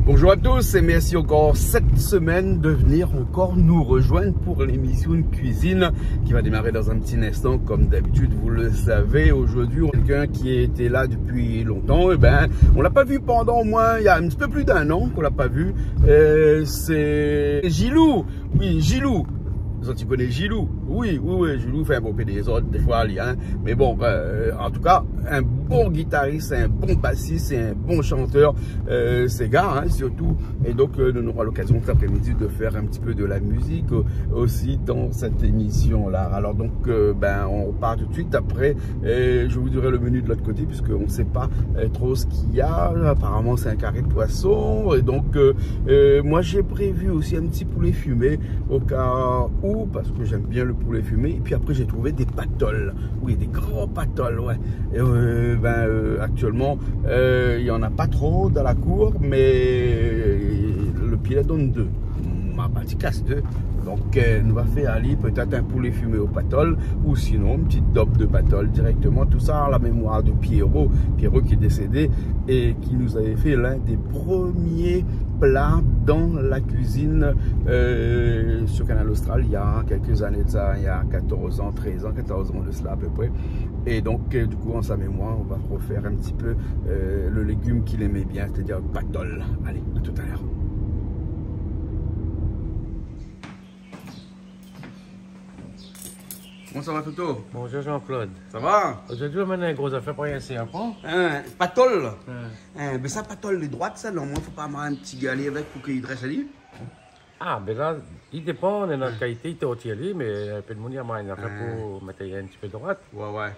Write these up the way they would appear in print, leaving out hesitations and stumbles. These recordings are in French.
Bonjour à tous et merci encore cette semaine de venir encore nous rejoindre pour l'émission de cuisine qui va démarrer dans un petit instant. Comme d'habitude, vous le savez, aujourd'hui, quelqu'un qui était là depuis longtemps, et ben, on l'a pas vu pendant au moins, il y a un petit peu plus d'1 an qu'on l'a pas vu. C'est Gilou, oui, Gilou. Tu connais Gilou? Oui, Gilou fait un bon des autres, des fois, hein. Mais bon, en tout cas, un bon guitariste, un bon bassiste et un bon chanteur, ces gars, hein, surtout. Et donc, nous aurons l'occasion cet après-midi de faire un petit peu de la musique aussi dans cette émission-là. Alors donc, on part tout de suite après. Je vous dirai le menu de l'autre côté, puisqu'on ne sait pas trop ce qu'il y a. Apparemment, c'est un carré de poisson. Et donc, moi, j'ai prévu aussi un petit poulet fumé au cas où, parce que j'aime bien le poulet fumé. Et puis après, j'ai trouvé des patoles. Oui, des gros patoles, ouais. Et, actuellement, il n'y en a pas trop dans la cour, mais le pied donne 2. Ma partie casse 2. Donc, nous va faire aller peut-être un poulet fumé au patol, ou sinon une petite dope de patol directement. Tout ça en la mémoire de Pierrot qui est décédé et qui nous avait fait l'un des premiers plats dans la cuisine sur Canal Austral il y a quelques années de ça, il y a 14 ans de cela à peu près. Et donc, du coup, en sa mémoire, on va refaire un petit peu le légume qu'il aimait bien, c'est-à-dire le patol. Allez, à tout à l'heure. Comment ça va, Toto? Bonjour Jean-Claude. Ça va? Aujourd'hui, on a une grosse affaire pour y essayer un point. Patol. Mais ça, patol, les droites, ça, non, moi, faut pas avoir un petit galet avec pour qu'il dresse à lui. Ah, ben là, il dépend de notre qualité, il est au tiers, mais un peu de monde, il y a une affaire pour mettre un petit peu de droite. Ouais.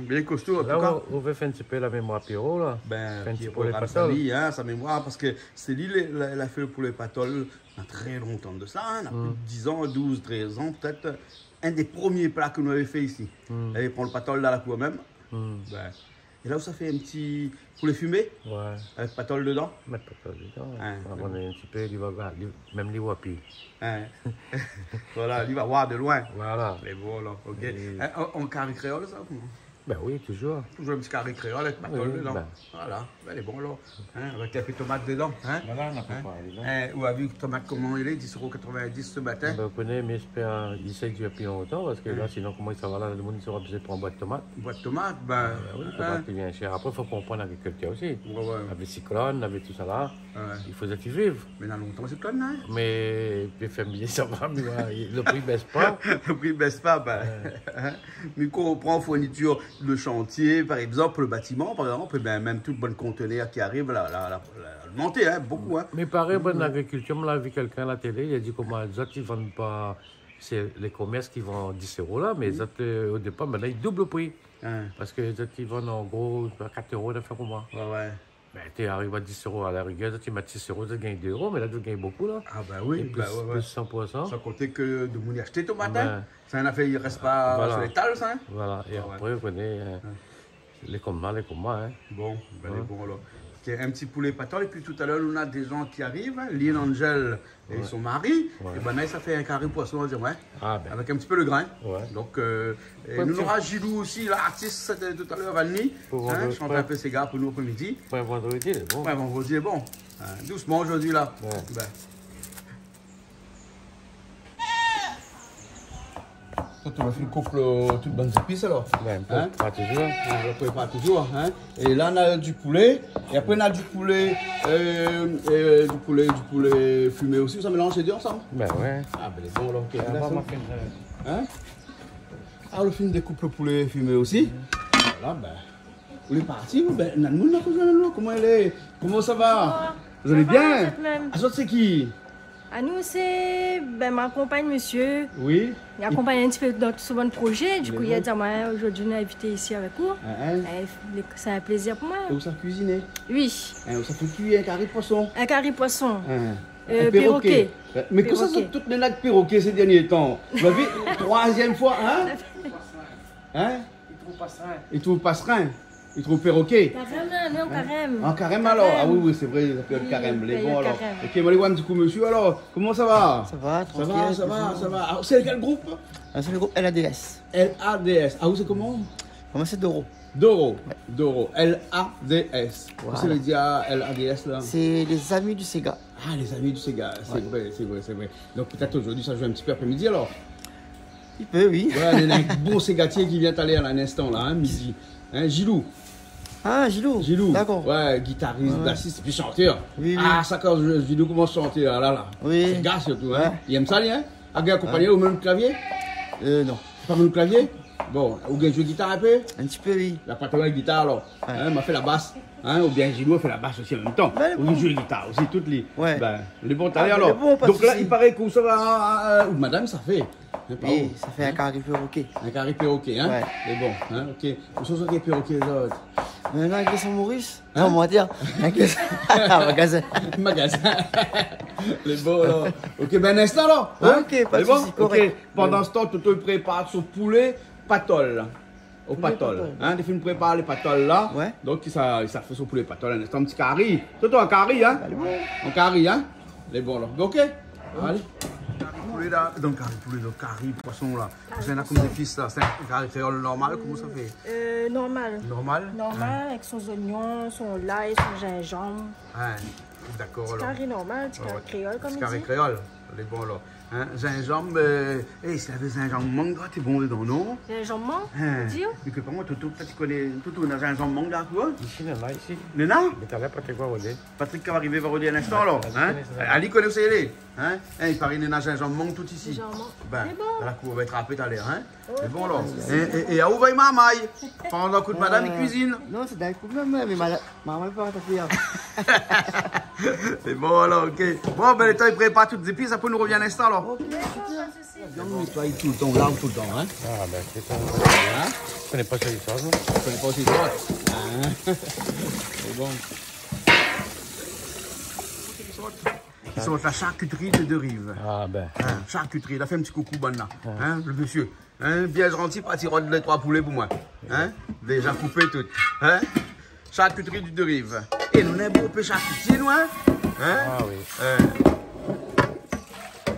Bien costaud, en tout là, cas. on veut faire un petit peu la mémoire Pierrot, là. Ben, un petit Pierrot, peu les patoles. hein, sa mémoire, parce que c'est lui, il a fait pour les patoles, il y a très longtemps de ça, hein, il y a plus de 10 ans, 12, 13 ans, peut-être. Un des premiers plats que nous avions fait ici. Et prend le patol dans la cour même. Ben, et là où ça fait un petit poulet fumé. Ouais. Avec patol dedans. Mettre patol dedans. On est un petit peu, même les wapis. Voilà, il va voir de loin. Voilà. Mais bon, là, ok. En carré créole, ça? Ben oui, toujours. Toujours un petit carré créole avec patol dedans. Ben. Voilà, ben, il est bon là. Avec un peu de tomate dedans. Voilà, on n'a pas parlé. Ou a vu tomate comment il est, 10,90 € ce matin. Ben, vous connaissez, mais j'espère qu'il essaie de durer plus longtemps, parce que là, sinon, comment ça va là, le monde il sera besoin de prendre une boîte de tomates. Une boîte de tomates, ben. Oui, la tomate qui vient cher. Après, il faut comprendre l'agriculture aussi. Ouais. Avec cyclone, avec tout ça là. Il faut qu'ils vivent. Mais dans longtemps, c'est cyclone, hein? Mais puis faire bien, ça va, mais le prix ne baisse pas. Le prix ne baisse pas, ben. Mais quand on prend fourniture de chantier, par exemple, le bâtiment, par exemple, ben, même tout bon conteneur qui arrive, la monter, hein, beaucoup. Hein. Mais pareil, bonne agriculture, on l'a vu quelqu'un à la télé, il a dit comment les autres, ils ne vendent pas. C'est les commerces qui vendent 10 € là, mais les autres, au départ, maintenant, ils doublent le prix. Parce que les autres, ils vendent en gros 4 € de faire pour moi. Ouais. Ben, tu arrives à 10 € à la rigueur, tu mets 6 €, tu gagnes 2 €, mais là, tu gagnes beaucoup, là. Ah, ben oui, plus 100%. Sans compter que de mon acheter ton matin. C'est un affaire, il ne reste pas sur l'étal, ça. Hein? Voilà, et après, vous connaissez les combats, hein. Bon, ben les bons, là. Okay, un petit poulet patol, et puis tout à l'heure, on a des gens qui arrivent, Lynn Angel et son mari, et ben là, ça fait un carré poisson, on va dire, avec un petit peu le grain. Donc, nous aura Gilou aussi, l'artiste tout à l'heure, Valny, chanter un peu ses gars pour nous après-midi. Vendredi, c'est bon. Vendredi est bon. Doucement aujourd'hui, là. Tu vas faire le couple toutes bonnes épices alors. Pas toujours. On prépare toujours. Hein? Et là on a du poulet. Et après on a du poulet fumé aussi. Ça mélange les deux ensemble? Ben ouais. Ah ben les bons là. Okay. Ah le film découpe le poulet fumé aussi. Voilà ben. Vous êtes parti vous? Ben comment elle est? Comment ça va? Vous allez bien? Ah ça c'est qui? À nous, c'est ma compagne, monsieur. Oui. Il accompagne un petit peu dans ce bon projet. Du coup, il a dit, aujourd'hui, on est invité ici avec vous. C'est un plaisir pour moi. Et vous savez cuisiner? Oui. Vous savez cuire un carré de poisson? Un carré poisson. Un perroquet. Mais comment ça, toutes les nattes perroquets ces derniers temps? Vous avez 3e fois, hein? Il trouve passerein. Il trouve perroquet. Carême, non, carême. En carême alors? Ah oui, c'est vrai, ça peut être carême. Les bons alors. Ok, on va aller voir un petit coup, monsieur. Alors, comment ça va? Ça va, tranquille. Ça va. C'est quel groupe? C'est le groupe LADS. LADS. Ah, vous c'est comment? Comment c'est d'euros? Doro. Doro. L-A-D-S. Voilà. Ça veut dire L-A-D-S là? C'est les amis du Sega. Ah, les amis du Sega. C'est Ouais. vrai, c'est vrai, c'est vrai. Donc peut-être aujourd'hui, ça joue un petit peu après-midi alors. Il peut, oui. Voilà, il y a un beau Ségatier qui vient aller à l'instant là, hein, midi. Hein, Gilou. Ah, Gilou. Gilou. D'accord. Ouais, guitariste, Ouais. bassiste et puis chanteur. Oui, oui. Ah, ça quand Gilou commence à chanter là. Oui. C'est gars surtout, hein. Ouais. Il aime ça, lui, hein. A bien accompagné au même clavier? Non. Pas même clavier? Bon, ou bien jouer guitare un peu? Un petit peu, oui. La patronne de guitare alors. Ouais. Hein, m'a fait la basse. Hein, ou bien Gilou a fait la basse aussi en même temps. Ouais, Ou bon. il joue la guitare aussi, toutes les. Ouais. Ben, les bons talents Ah, alors. mais bon, pas de Donc là, souci. il paraît qu'on se va. Ou madame, ça fait. Hein, pas Oui, où? ça fait un carré perroquet. Un carré perroquet, hein? Ouais. C'est bon, hein? Ok. Où sont les perroquets, les autres? Maintenant, avec son Maurice. Non, on va dire. Avec un magasin. Magasin. Les bons, là. Ok, ben un instant, là. Hein? Ok, pas de C'est bon? souci, correct. Ok. Pendant ce temps, Toto il prépare son poulet patol, là. Au Poulet patol. patol. Hein? Il fait une prépare les patoles, là. Ouais. Donc, il fait son poulet patol. Un instant, un petit carré. Toto, un carré, hein? Un carré, hein? Les bons, là. Ok? Allez. Poulet là, donc carré, poisson là. C'est un comme des fils là, c'est un carré créole normal, comment ça fait? Normal. Normal? Normal, avec son oignon, son lait, son gingembre. Ah, d'accord alors. Carré normal, du carré créole, comme Petit il carré dit. créole, les bons là. Hein? Gingembre, s'il y avait gingembre mangue, t'es bon dedans, non? Gingembre, Hein? dire? Et que comment Toto, peut-être tu connais Toto, on a gingembre mangue là, quoi? Ici, il y en a ici. Nena? Mais t'as l'air pas te voir, Rodé. Patrick qui va arriver va redire un instant là. Ali Hein? connaît ça. Ali connaît aussi les. Hein? Il paraît Nena gingembre mangue tout ici. Gingembre. Ben, C'est bon. dans la cour, on va être râpé tout à l'heure, hein? C'est bon, là. Et à où va ma maille? Pendant que madame il cuisine. Non, c'est d'un coup même, mais maman ne peut pas t'appuyer. C'est bon, là, ok. Bon, ben, le temps, il prépare toutes les épices, après, nous revient un instant, là. Ok, super. On nettoie tout le temps, on lave tout le temps, hein? Ah, ben, c'est ça. Hein? Je connais pas ça, l'histoire, non? Je connais pas aussi toi. Hein? C'est bon. Ils sont la charcuterie de Deux-Rives. Ah, ben. Hein, charcuterie, il a fait un petit coucou, bonne là. Hein, le monsieur. Hein, bien gentil, pas tirer les 3 poulets pour moi. Hein, déjà coupé tout. Hein, charcuterie du Deux-Rives. Et nous avons beau peu charcutier, nous, hein? Hein? Ah, oui.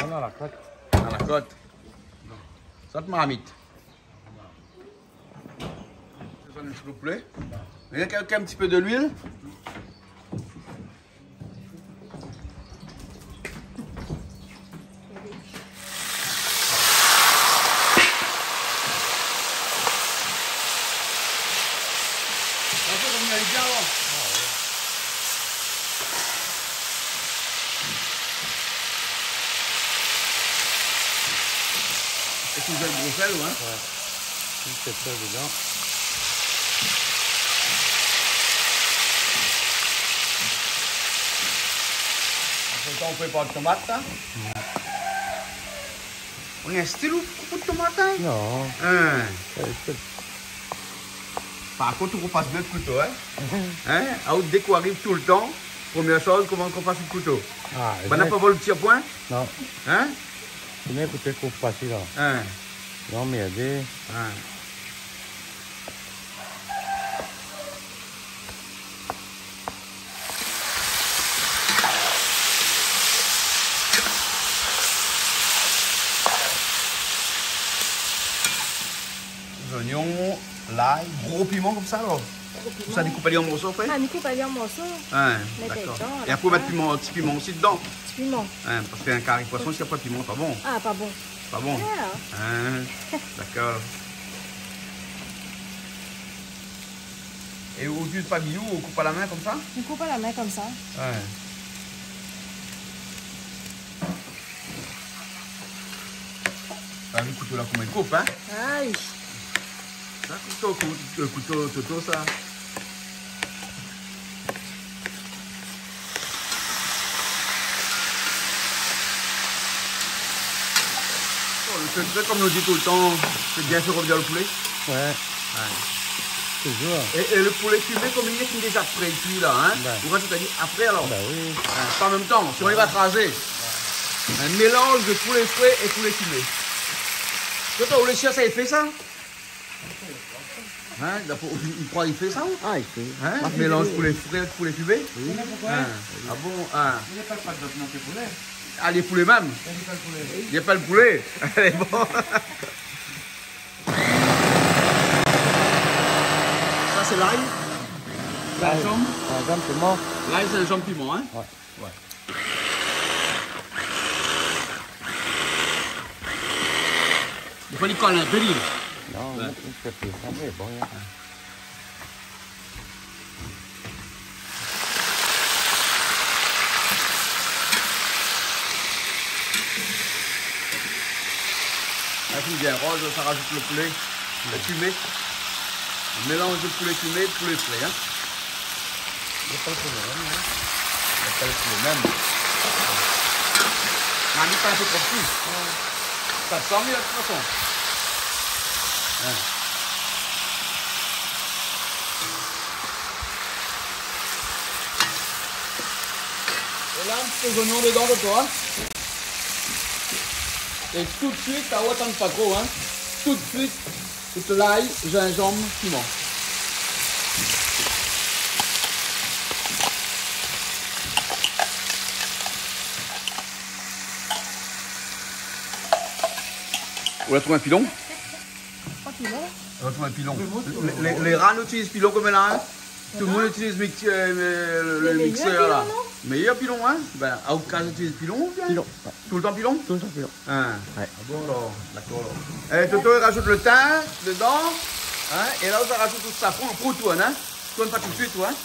On a la côte. Dans la côte. Ça te marmite. Je vais un petit peu de poulet. Il y a quelqu'un un petit peu de l'huile. Et tu veux le gros sel, hein? C'est ça dedans. On prépare de tomates, hein? On a un style ou de tomates, hein? Non. Hein? C'est- Par contre, on passe bien le couteau, hein? Hein? Alors, dès qu'on arrive tout le temps, première chose, comment on passe le couteau? Ah, On n'a pas volé le tir point? non. Hein? Tu n'as écouté qu'on passe là. Hein? Non, mais il y a des. Hein? Oignons, l'ail, gros piment comme ça alors. Tout ça découpé en morceaux après? Ah, nous coupe aller en morceaux. Hein, Mais d'accord. dedans, Et après on va mettre piment, petit piment aussi dedans. Petit piment. Hein, parce qu'un carré poisson, s'il n'y a pas de piment, pas bon. Ah, pas bon. Pas bon. Ah, Hein, d'accord. Et au lieu de pabillou, on coupe à la main comme ça? on coupe à la main comme ça. Ouais. Ah, le couteau là, comment il coupe, hein? Aïe. Ça, couteau Toto, ça. Bon, le secret, comme on dit tout le temps, c'est bien faire revenir le poulet. Ouais, Ouais. toujours. Et le poulet fumé, comme il est déjà pré-cuit là, hein? Ben. Ou quand tu as dit après alors? Ben oui. Pas en même temps, si on y va tracer. Un mélange de poulet frais et poulet fumé. Toi, le chien, ça, il fait ça? Hein? Il croit qu'il fait ça? Ah, il fait. Hein? Mélange poulet frais et poulet fumé? Hein? Ah bon? Hein? Il n'y a pas de pâte dans tes poulets. Ah, les poulets même? Il n'y a pas de poulet. Il n'y a pas le poulet? Allez, bon. l'ail. Gingembre. Gingembre, piment. L'ail, gingembre, piment, hein? Ouais. Il faut lui coller un peu, lui. Non, Ouais. c'est plus simple, bon. Là, c'est bien rose, ça rajoute le poulet, le fumé. Un mélange de poulet fumé, poulet frais, hein? Il n'y a pas le poulet, hein? Il n'y a pas le poulet même. On n'a pas un peu trop plus. Ça sent mieux de toute façon. Hein. Et là, un petit oignon dedans de toi. Et tout de suite, ça ne pas trop, hein. Tout de suite, toute l'ail, gingembre, piment. On va trouver un pilon. Pas pilon. On va trouver un pilon. Les rats n'utilisent pilon comme là, hein. Tout le monde utilise le mixeur là. Meilleur pilon, hein? Ben, à Oukas utilise pilon ou bien? Pilon. Ouais. Tout le temps pilon? Tout le temps pilon. Hein. Ouais. Ah bon alors, d'accord alors. Et Toto il rajoute le thym dedans. Hein? Et là on rajoute tout ça pour toi, hein? Toi pas tout de suite, toi. Hein?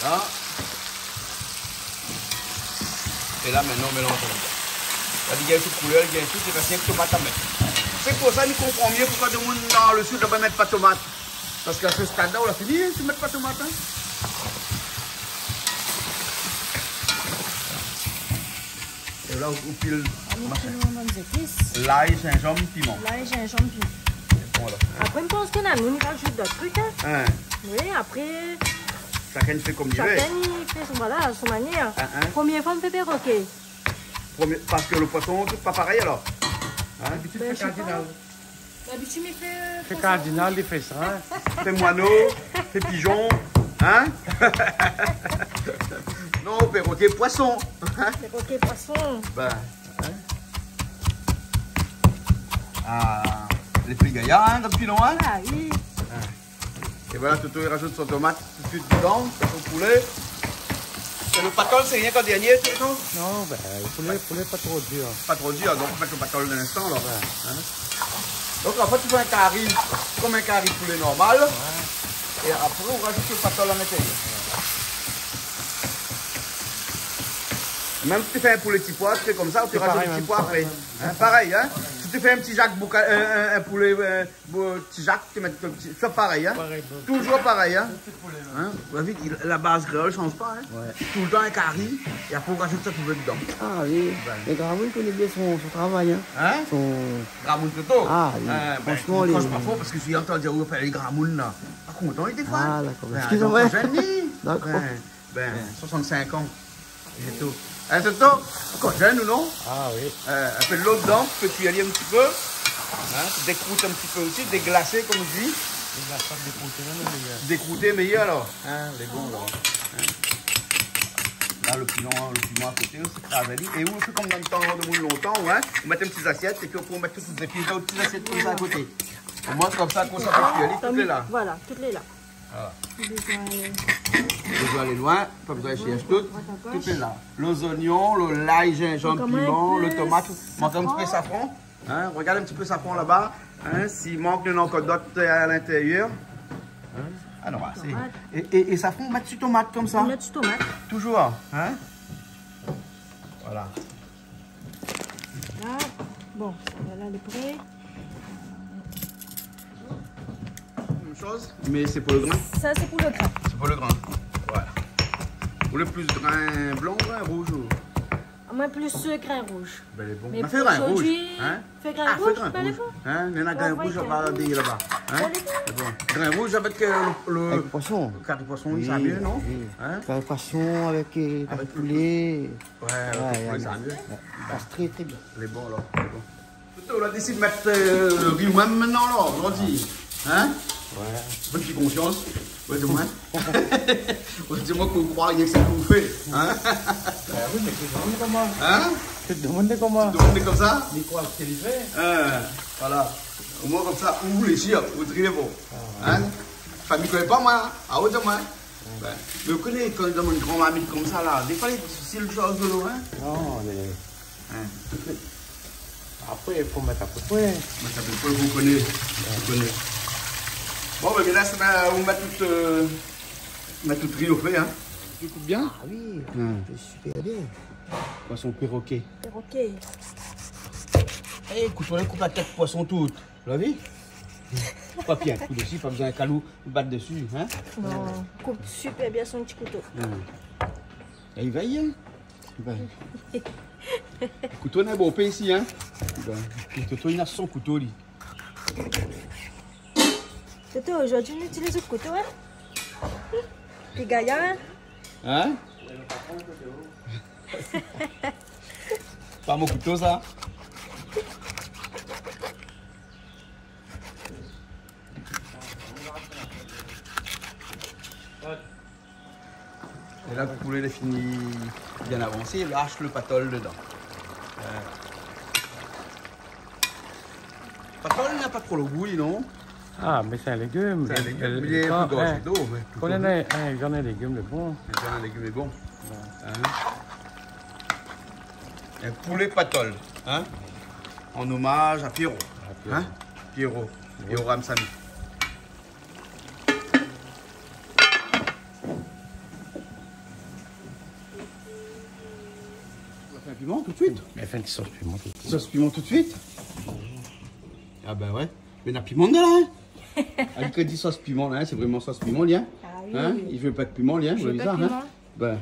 Là. Et là maintenant on mélange ça. Là il y a une petite couleur, il y a une petite, c'est parce qu'il y a une tomate à mettre. C'est pour ça qu'on comprend mieux pourquoi tout le monde dans le sud ne va pas mettre pas de tomate. Parce qu'à ce stade-là, on a fini, tu ne mets pas de tomate. Hein? Et là, on pile l'ail, gingembre, piment. L'ail, gingembre, piment. Bon, alors. Après, je pense qu'on a nous rajoute d'autres trucs. Hein. Hein? Oui, après, Chacun fait comme il veut. chacun il fait son, voilà, son manière. Hein? Première fois, on fait perroquet. Parce que le poisson, c'est pas pareil alors. Hein? Ben, je sais pas. D'habitude, il fait. C'est cardinal, il fait ça. Hein. Fais moineau, fais pigeon. Hein? Non, perroquet, poisson. Perroquet, poisson. Ben, hein? Ah, les plus gaillards, hein, dans le pilon, hein? Ah oui. Et voilà, Toto, il rajoute son tomate tout de suite dedans, son poulet. Et le patol, c'est rien qu'en dernier, Toto? Non, ben, le poulet pas trop dur. Pas trop dur, donc on met le patol d'un instant, alors. Hein? Donc, en fait, tu fais un curry, comme un curry poulet normal. Ouais. Et après, on rajoute le patol à l'intérieur. Même si tu fais un poulet petit pois, tu fais comme ça, ou tu rajoutes un petit pois après. Hein, pareil, hein. Si tu fais un petit Jacques, un poulet petit Jacques, tu mets un petit. C'est pareil, hein. Pareil, toujours pareil, hein. Hein? La base créole ne change pas, hein. Ouais. Tout le temps un curry, et après on rajoute ça tout dedans. Ah oui. Mais Gramoun connaît bien son travail, hein. Hein? Son... Gramoun Toto. Ah oui. Franchement, je pas fort parce que je suis entendu dire, faire les Gramoun là. Pas content, il était fan. Ah d'accord. Ben, Excusez-moi. D'accord. Ben, 65 ans. Et tout. Hein, Toto? Encore jeune ou non? Ah oui. Un peu de l'eau dedans, tu peux cuiller un petit peu. Hein, décroute un petit peu aussi, déglacer comme on dit. Décrouter meilleur alors. Hein, les bons là. Hein. Là le piment à côté aussi, cravelli. Et où c'est comme dans le temps de moule longtemps, ouais. On met une petite assiette et puis on peut mettre toutes les petites assiettes comme ça à côté. Au moins comme ça, qu'on s'appelle cuire, toutes les là. Voilà, toutes les là. Voilà. Pas besoin d'aller loin, pas besoin de chercher toutes. Tout est là. Les oignons, le l'ail, gingembre, piment, le tomate. Manque un petit peu de safran. Hein? Regarde un petit peu de safran là-bas. Hein? S'il manque une encore d'autres à l'intérieur. Hein? Ah non, et safran, on met dessus tomate comme ça. On met dessus tomate. Toujours. Hein? Voilà. Là, bon, là, elle est prête. Même chose, mais c'est pour le grain. Ça, c'est pour le grain. C'est pour le grain. Voilà. Vous voulez plus de grain blanc ou grain rouge ou... Moi, plus grain rouge. Ben, les bons. Mais Fais grain rouge. aujourd'hui, Hein? fais grain rouge, pas les bons. Hein? Il y en a grain rouge là-bas. Hein? C'est bon. Grain rouge avec le Avec poisson. curry poisson, ça va mieux, non? Oui. Hein? Curry poisson avec poulet. Ouais, Ouais, ça va mieux. Ça passe très très bien. Les bons alors, les bons. On a décidé de mettre le riz même maintenant là, aujourd'hui. Hein? Ouais. Bonne confiance. Ouais, dis-moi. Dis-moi qu'on croit que c'est qu'on fait. Hein? Oui, mais tu te demandes comment. Hein? Tu te demandes comment. Tu te demandes comme ça? Mais quoi, ce qu'il fait? Voilà. Au moins comme ça, vous les chiens, vous triez bon. Hein? Famille connaît pas moi, à haute moi. Ben, mais vous connaissez quand dans une grande mamie comme ça là, des fois c'est le chose de l'eau, hein? Non, mais... Hein? Après, il faut mettre à peu près. Moi, ça fait vous connaissez. Vous connaissez. Bon, ben là, on met tout riz au fait, hein? Tu coupes bien? Ah oui, super bien. Poisson perroquet. Perroquet. Eh, écoute, on coupe la tête de poisson toute. Tu l'as vu? Pas bien, un coup dessus, pas besoin d'un calou pour battre dessus, hein? Non, coupe super bien son petit couteau. Et il veille, hein? Ben. Le couteau n'est bon pas ici, hein? Ben, le couteau, il a son couteau, lui. Toto, aujourd'hui, on utilise le couteau, hein? Les gaillards, hein? Hein? Pas mon couteau, ça? Et là, le poulet est fini bien avancé, lâche le patol dedans. Patol, il n'a pas trop le goût, non? Ah, mais c'est un légume. C'est un légume, il est plus gorgé d'eau. Quand on a un légume, le bon. Un légume est bon. Hein? Un poulet patol, hein? En hommage à Pierrot. Hein? Pierrot Ramsamy. Un piment tout de suite? Mais fin de sauce piment. Sauce piment tout de suite? Ah ben ouais. Mais la piment de là, hein? Elle que dit sauce piment là, c'est vraiment sauce piment, lien. Ah oui. Hein? Il veut pas de piment, lien, Je veux pas bizarre, de hein? piment. Ben,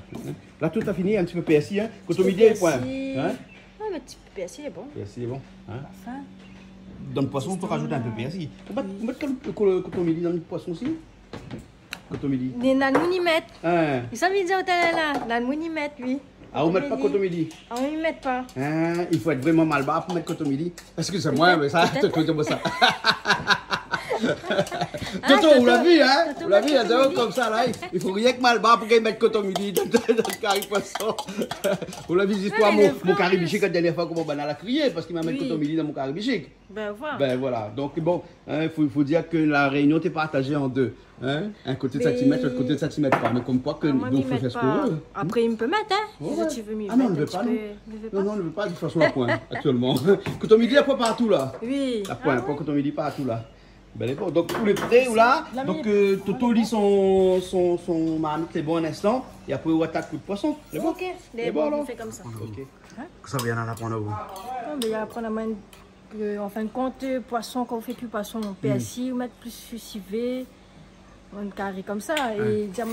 là tout a fini, un petit peu PSI, hein? Quand au midi, il est point. Hein? Ah, mais petit PSI, il est bon. PSI est bon. Hein? Enfin. Dans le poisson, on peut rajouter un peu PSI. On va mettre le coton midi dans le poisson aussi? Coton midi. Il est dans le mounimètre. Hein? Il s'en vient dire là, dans le mounimètre, lui. Ah, on ne met pas coton midi. Ah, on ne met pas. Hein? Il faut être vraiment mal bas pour mettre coton midi. Excusez-moi, mais ça, c'est ça. Toto, vous l'avez vu, hein? Vous l'avez vu, c'est comme ça, là. Il faut rien que mal bas pour qu'il mette coton midi dans le carré poisson. Vous l'avez vu, l'histoire, mon carré bichic, la dernière fois, comment on a crié parce qu'il m'a mis coton midi dans mon carré bichic. Ben voilà. Ben voilà. Donc, bon, il faut dire que la réunion est partagée en deux. Hein? Un côté de centimètre, l'autre côté de centimètre pas. Mais comme quoi, que Moi, donc, il faut faire ce qu'on veut. Après, il me peut mettre, hein? Ouais. Si tu veux m'y Ah non, on ne mettre, veut pas, tu non. peux- ne veut Non, pas. non, on ne veut pas de toute façon à point, actuellement. Coton midi, pas partout, là. Oui. À point, pas coton midi, partout, là. Ben, les bons. Donc, tous les prêts, là. Donc, Toto lit son marmite, les bons un instant. Et après, on attaque coup de poisson. Les bons. Ok, Les les bons, bons, alors. on fait comme ça. Ok. Hein? Ça vient en apprendre à vous. Non, mais il y a apprendre à main en fin de compte, poisson, quand on fait plus poisson, on PSI, on met plus sucivé, on carré comme ça. Et dire,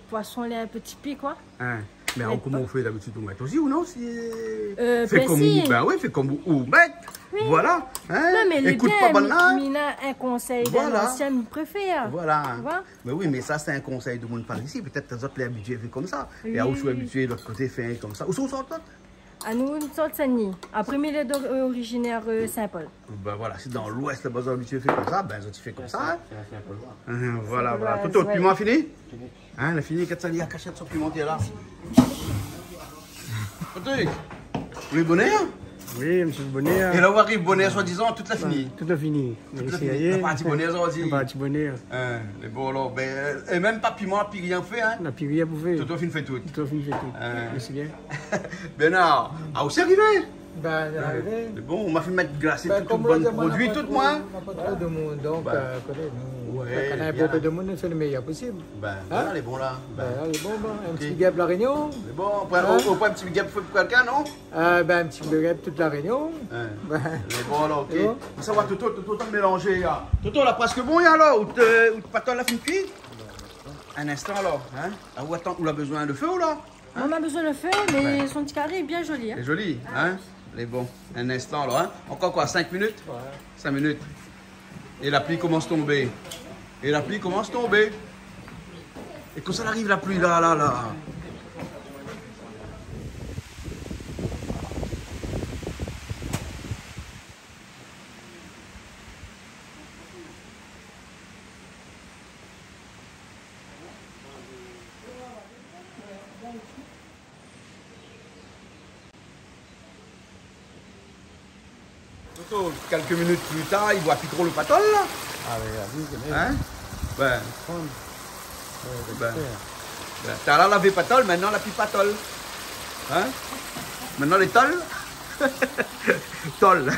poisson, il est un petit pied, quoi. Hein. Mais alors, comment on fait d'habitude? On met aussi ou non? Fait PSI. comme vous. Ben oui, fait comme vous. Oui. Voilà. Hein? Non, mais le Écoute bien, pas banal. il a un conseil d'un Voilà. ancien, il préfère. Voilà. Tu vois? Mais oui, mais ça, c'est un conseil de monde par ici. Peut-être que les autres les habitués fait comme ça. Oui. Et à où je suis habitué, de l'autre côté, fait comme ça. Où sont les autres? À nous, nous sommes de Saint-Denis. Après, il est originaire Saint-Paul. Ben voilà, si dans l'ouest, le bazar habitué fait comme ça, ben les autres, ils font comme ça. Hein? C'est un peu loin. Voilà, voilà. Ouais, Toto, le ouais. piment fini? Hein, le fini, 400 litres à cachette sur pimentier là. Patrick, vous voulez bonnet? Hein? Oui, monsieur le bonnet. Et là où arrive bonnet, soi-disant, toute la finie. Tout est fini. Toute la finie. La partie bonnet, ça aussi. La partie bonnet. Hein, les bons alors, ben, et même pas piment, puis rien fait, hein? On a plus rien bouffé. Toto fin fait tout. Tout est fini, fait tout. Hein. Merci bien. Bernard, ah, où c'est arrivé? Ben, arrivé. C'est bon, on m'a fait mettre glacé Ben, tout le comme bon produit, tout moi. On n'a pas trop de monde, donc, Ben, côté, nous, ouais, quand on a bien. beaucoup de monde, on fait le meilleur possible. Ben, voilà, les bons là. Ben, allez, bon, un Ok. petit gap la réunion. C'est bon, on prend un petit gap pour quelqu'un, non? Ben, un petit gap toute la réunion. Hein. Ben, Mais bon alors, ok. C'est bon. On savoir Toto, t'as mélangé là. Toto, là presque bon, ya, alors. Ou te patons la fin cuit? Un instant alors, hein? Ah, ou attends, ou a besoin de feu ou là? On a besoin de faire, mais son petit carré est bien joli. Hein? C'est joli, hein? Les bons. Un instant alors, hein? Encore quoi, 5 minutes? 5 minutes. Et la pluie commence à tomber. Et la pluie commence à tomber. Et quand ça arrive la pluie là, là, là. Quelques minutes plus tard, il voit plus trop le patol là. Ah, oui, Hein? Ben. T'as là lavé patol, maintenant la plus patol. Hein? Maintenant les tolls. Toll.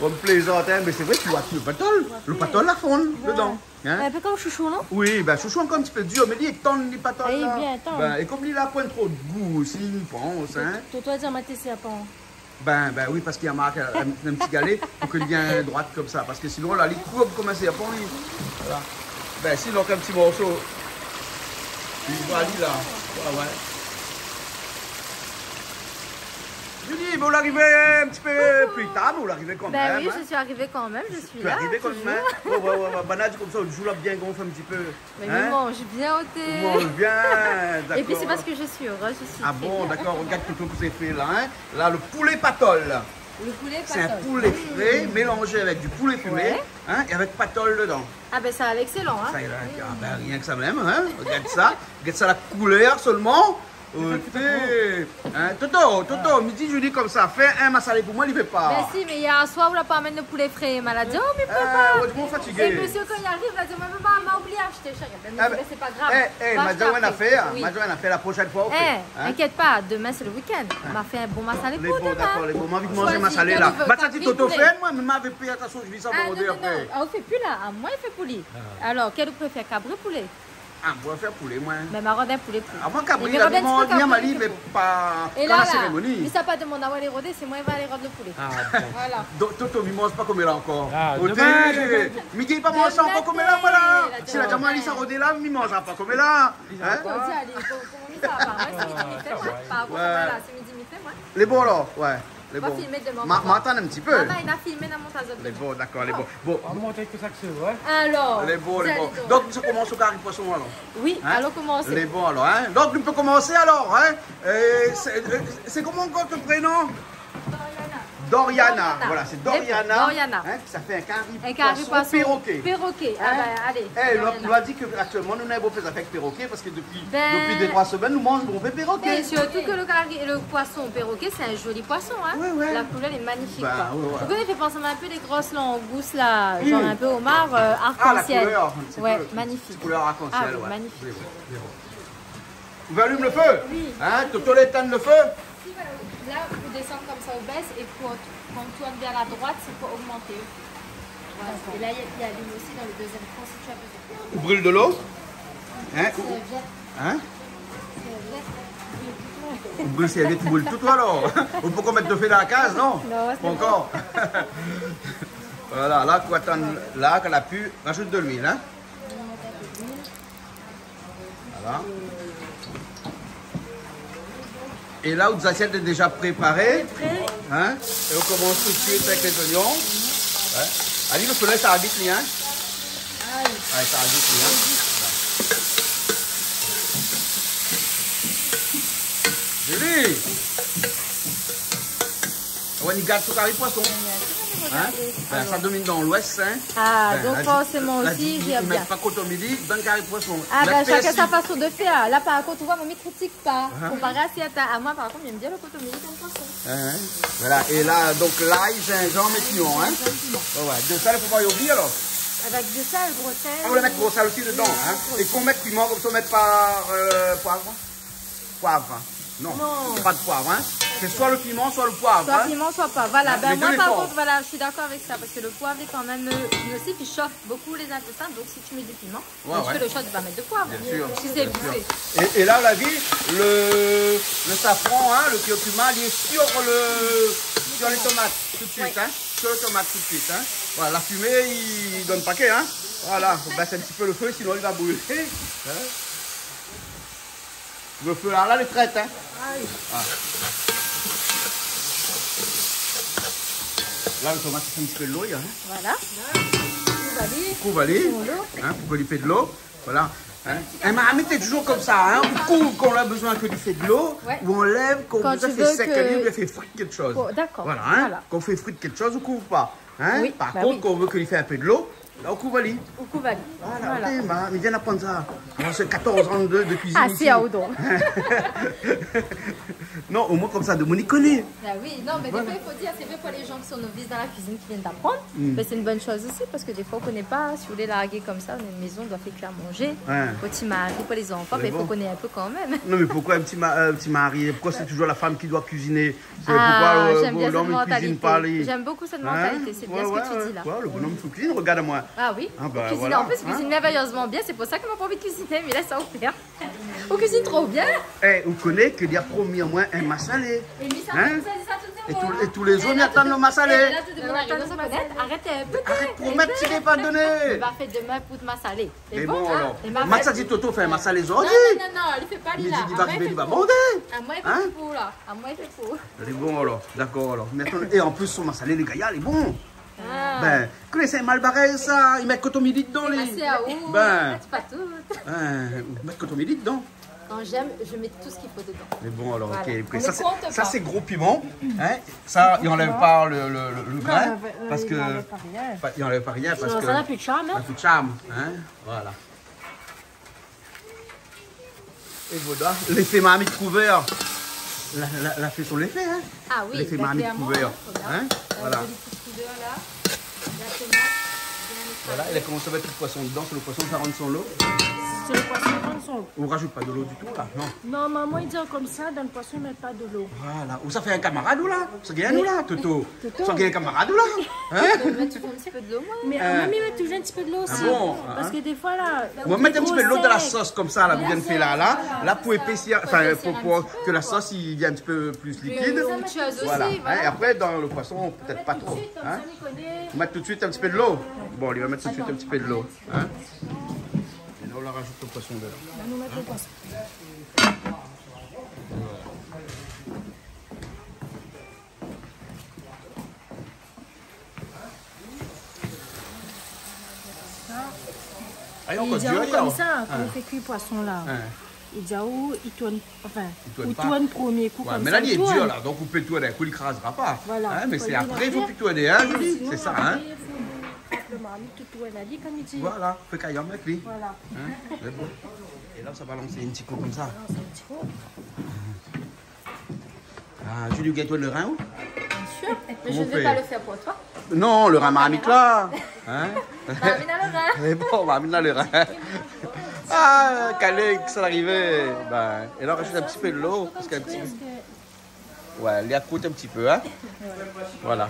On me plaisante, hein, mais c'est vrai que tu vois le patol. Le patol la fonde dedans. Hein? Un peu comme chouchou, non? Oui, ben chouchou encore un petit peu dur, mais il est tendre les patoles Ah, il est là. bien tendre. Ben, et comme il a point trop de goût aussi, il pense, hein. Toi, dire ma tessé à pas. Ben oui, parce qu'il y a marqué un petit galet pour qu'il vienne droite comme ça. Parce que sinon, là, il trouve comme commencer à prendre. Voilà. Ben, sinon, un petit morceau. Il va aller là. Ouais. Julie, vous l'arrivez un petit peu plus tard, mais vous l'arrivez quand même. Ben oui, hein. je suis arrivée quand même, je suis Tu es là. arrivé quand même. Hein. Ouais. Banane comme ça, on joue là bien gonfle un petit peu. Mais hein. je mange bien au thé. On mange bien, d'accord. Et puis c'est parce que je suis heureuse, je suis Ah très bon, bien. d'accord, regarde tout ce que c'est fait là. Hein. Là, le poulet patol. Le poulet C'est un patol. poulet frais mélangé avec du poulet fumé Ouais. hein, et avec patol dedans. Ah ben ça a l'air excellent, hein. Ça, rien que ça même, hein. Regarde ça la couleur seulement. Hein. Toto, midi je dis comme ça, fais un massalé pour moi, il ne fait pas. Ben si, mais hier soir, vous n'avez pas amené le poulet frais. Il m'a dit, oh mais Ouais, papa. je suis fatigué. Et monsieur, quand il arrive, il a dit, mais papa, m'a oublié acheter. Ben, Ah, ben, c'est pas grave. Va m'a acheter dit une après. affaire, Oui. m'a dit une affaire la prochaine fois. on fait, hein. T'inquiète pas, demain c'est le week-end. On m'a fait un bon massalé Les pour bons, demain. d'accord, les bons. M'a envie de manger Choisis, massalé quel là. tu veux, Bah, ça dit capri, Toto poulet. fait, moi, mais m'avait payé attention, je vis ça Ah pour non, non, non. Ah, on fait plus là. Ah, moi, il fait poulet. Alors, quel vous préférez, cabri ou poulet? Ah, on va faire poulet, moi. Mais ma rodin poulet poulet. Avant Cabri, Mais il a rodin, demandé c'est pas à cabri, Mali, c'est mais pour. pas Et dans là, la là, cérémonie. il s'est pas demandé à les roder, c'est moi qui vais aller roder le poulet. Ah, bon. Voilà. Donc, Toto, il mange pas comme il a encore. Ah, Au demain, thé. demain. Midi, il pas manger ça encore comme il a, voilà. Il a Si la demain. Jamali s'en rodé là, il mangera pas comme il a. Hein? Faut dire, allez, comment on ça va? Ouais, c'est midi, mi fait, moi. Par rapport à Ouais. là, c'est midi, mi fait, moi. Les bons alors, ouais. Les On va bons. filmer demain. M'attends un petit peu. Maman, il a filmé dans mon tasse Les de bons, d'accord, les bons. Bon, On va monter que ça que c'est vrai. Alors. les bons, les vous bons. allez Donc, ça commence au carré poisson alors. Oui, Hein? allons commencer. Les bons alors, hein. Donc, on peut commencer alors, hein. C'est comment encore ton prénom? Doriana. Voilà, c'est Doriana. Doriana. Hein, ça fait Un carré poisson. perroquet. Perroquet. Hein? Ah ben, allez. Eh, Doriana. on a dit qu'actuellement, nous n'avons pas fait avec perroquet parce que depuis Ben- 2-3 semaines, nous mangeons, on fait perroquet. Et surtout que le poisson perroquet, c'est un joli poisson. Hein? Ouais. La couleur est magnifique. Bah, quoi. ouais. Vous connaissez, fait penser un peu des grosses langoustes là, genre un peu homard arc-en-ciel. Ah, la couleur, un petit ouais, peu. magnifique. Couleur arc-en-ciel, Ah, oui, ouais. magnifique. Vous allumez le feu? Oui. Hein, Toto l'éteindre le feu? Si, voilà, là, vous descendez comme ça au baisse et quand on tourne vers la droite, c'est pour augmenter. Voilà. Et là, il y a l'huile aussi dans le deuxième fond si tu as besoin. On brûle de l'eau? Hein? Serviette, Hein? serviette. On brûle serviette, on brûle tout toi alors. On peut qu'on mette de feu dans la case, non? Non, c'est Pas encore. Voilà, là, quoi attendre là, qu'elle a pu, rajoute de l'huile, hein? Voilà. Et là, votre assiette est déjà préparée. Hein? Et on commence tout de suite avec les oignons. Ouais. Allez, le soleil, ça habite, hein? Ouais, ça habite, hein? Julie! On y garde tout carré poisson. Hein? Ben, ça domine dans l'ouest, hein? Ah, Ben, donc la- forcément la- aussi, ils j'aime bien. mettent pas côte au midi, donne carré poisson. Ah, Mettre ben chacun persil. sa façon de faire. Là, par contre, tu vois, ne critique pas. Comparé à Siata. À moi, par contre, j'aime bien le coton midi comme poisson. Hein? Voilà, et là, donc l'ail, gingembre et pignon, hein? Oh, ouais. De ça, il faut pas y oublier alors. Avec du sel, gros sel. On va mettre gros sel aussi dedans, hein? Et qu'on mette piment, comme ça, on met pas poivre. Poivre, hein? Non, Non. pas de poivre, hein? C'est soit le piment, soit le poivre, Soit hein? piment, soit pas. Voilà. Les Ben, deux moi, les par forts. contre, voilà, je suis d'accord avec ça. Parce que le poivre est quand même nocif. Il chauffe beaucoup les intestins. Donc, si tu mets du piment, Ouais, quand tu ouais. fais le chaud, tu vas mettre de poivre. Bien sûr, Si c'est bien sûr. bouffé. Et là, la vie, le safran, hein, le curcuma, il est sur les tomates tout de suite, hein? Sur les tomates tout de suite, hein? Voilà, la fumée, il donne paquet, hein? Voilà, on baisse un petit peu le feu, sinon il va brûler. Hein? Le feu, là, les traites, hein? Ah. Là, le tomate, c'est un petit peu de l'eau, hein? Voilà. Couvali, hein, pour qu'il fait de l'eau. Voilà. Hein. Et Mahamid est toujours comme ça, hein. On couvre quand on a besoin que lui fait de l'eau, Ouais. ou on lève quand on a Quand tu fait veux sec, que- il fait frite quelque chose. Oh, d'accord. Voilà, hein. Voilà. Quand on fait frite quelque chose, on couvre pas. Hein. Oui, Par bah contre, oui. quand on veut qu'il fait un peu de l'eau, Là, au Kouvali. Au Kouvali. Voilà. Ok, mais viens apprendre ça. C'est 14 ans de cuisine. Ah, ici. c'est à Oudon. Non, au moins comme ça, de Monique connaît. Ah oui, non, mais des fois, il faut dire, c'est vrai pour les gens qui sont novices dans la cuisine, qui viennent d'apprendre. Mais c'est une bonne chose aussi, parce que des fois, on ne connaît pas. Si vous voulez larguer comme ça, on a une maison, on doit faire à manger. Petit mari pour les enfants, mais il faut connaître un peu quand même. Non, mais pourquoi un petit mari? Pourquoi c'est toujours la femme qui doit cuisiner? Ah, j'aime bien cette l'homme cuisine pas mentalité. J'aime beaucoup cette mentalité, c'est bien ce que tu dis là. Le bonhomme cuisine, regarde-moi. Ah oui, bah, cuisine, voilà. en plus, cuisine merveilleusement bien, c'est pour ça qu'on m'a pas envie de cuisiner, mais là, ça va faire. On cuisine trop bien. Eh, vous connaissez qu'il y a promis au moins un massalé. Et lui, ça, Hein? ça, Et tous les autres attendent le massalé. Là, tout le monde arrive dans sa fenêtre. Arrêtez un peu. Arrête pour mettre si n'est pas donné. Il va faire demain pour te massaler. Mais bon, hein? alors. Et ma Matza dit Toto fait un massalé Non, aujourd'hui. non, il fait pas lui Il là. dit il va bander. À moi, il Hein? fait pour là. À moi, il fait pour. C'est bon alors, d'accord alors. Maintenant, et en plus, son massalé, les gars, il est bon. Ah. Ben, connaissez un mal barré ça. Ils mettent coton midi dedans. C'est à où? Ben. C'est pas tout. Ils mettent coton midi dedans. Quand j'aime, je mets tout ce qu'il faut dedans. Mais bon alors, Voilà. ok. On Ça, ne compte pas. ça c'est gros piment. Hein? Ça, il enlève pas le grain. Parce que. Il enlève pas rien parce que. Ça n'a plus de charme. Ça n'a plus de charme. Hein? Voilà. Et voilà, l'effet marmite couvert. La fait son effet, hein? Ah oui, l'effet bah, marmite clairement, couvert. Hein? Voilà. Un joli petit couvert là. La tomate. Voilà, il a commencé à mettre le poisson dedans, c'est le poisson qui rendre son lot. C'est le poisson prendre son lot. On rajoute pas de l'eau du tout là, non? Non, maman, il dit comme ça, dans le poisson, il ne met pas de l'eau. Voilà. Ou ça fait un camarade ou là? Ça gagne nous là, Toto? Ça gagne un camarade ou là? Hein? Tu fais un petit peu de l'eau, moi. Mais mamie, met toujours un petit peu de l'eau aussi. Ah bon? Parce que des fois, là. On va mettre un petit peu de l'eau dans la sauce comme ça, là, vous venez de faire là, pour épaissir, enfin, pour que la sauce il y ait un petit peu plus liquide. Voilà. Hein, et après, dans le poisson, peut-être pas trop. Hein? On va mettre tout de suite un petit peu de l'eau. Bon, il va mettre tout de suite un petit peu de l'eau. Hein? Et là, on la rajoute le poisson dedans. On va nous mettre le poisson. Ah, Il dit comme ça, quand on fait cuire le poisson là. Il dit où il tourne, enfin, il tourne premier coup comme ça. Mais là, il est dur là, donc on peut tourner, un coup, il ne crasera pas. Voilà. Hein, mais c'est après, il faut plus tourner, hein, c'est ça, hein. Le marmite, tout tourne à lui, comme il dit. Voilà, faut qu'il y ait un mec, lui. Voilà. Hein, c'est bon. Et là, ça va lancer un petit coup comme ça. C'est un petit coup. Ah, tu lui gâteau le rein ou? Bien sûr. Mais je Comment ne vais on pas fait? le faire pour toi. Non, le rein marmite là. Hein? Marmite à le rein. Mais bon, marmite là, le rein. Ah, Calais, que ça arrivait. Ben, et là, on rajoute un petit peu de l'eau. Parce qu'un petit... Ouais, elle y accroute un petit peu, hein. Voilà.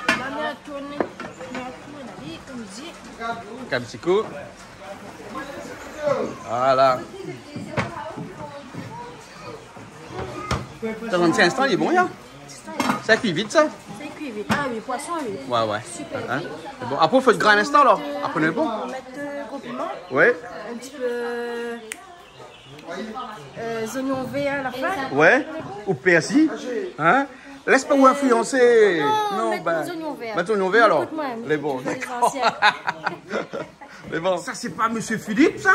Maman a tourné. Comme il dit. Un petit coup. Voilà. Dans un petit instant, il est bon, là. Ça cuit vite, ça. C'est cuit vite. Ah oui, poisson, oui. Ouais. Super. Hein? C'est bon. Après, il faut être grand un instant, alors. Après, on est bon. On va mettre gros piment. Ouais. Un petit peu. Oignons verts à la fin. Ouais. Ou persil. Hein? Laisse pas vous influencer. Non, mettre nos oignons verts. Mettre oignons verts, alors. Écoute-moi, Les bons, les d'accord. anciens. Mais bon. Ça, c'est pas Monsieur Philippe, ça?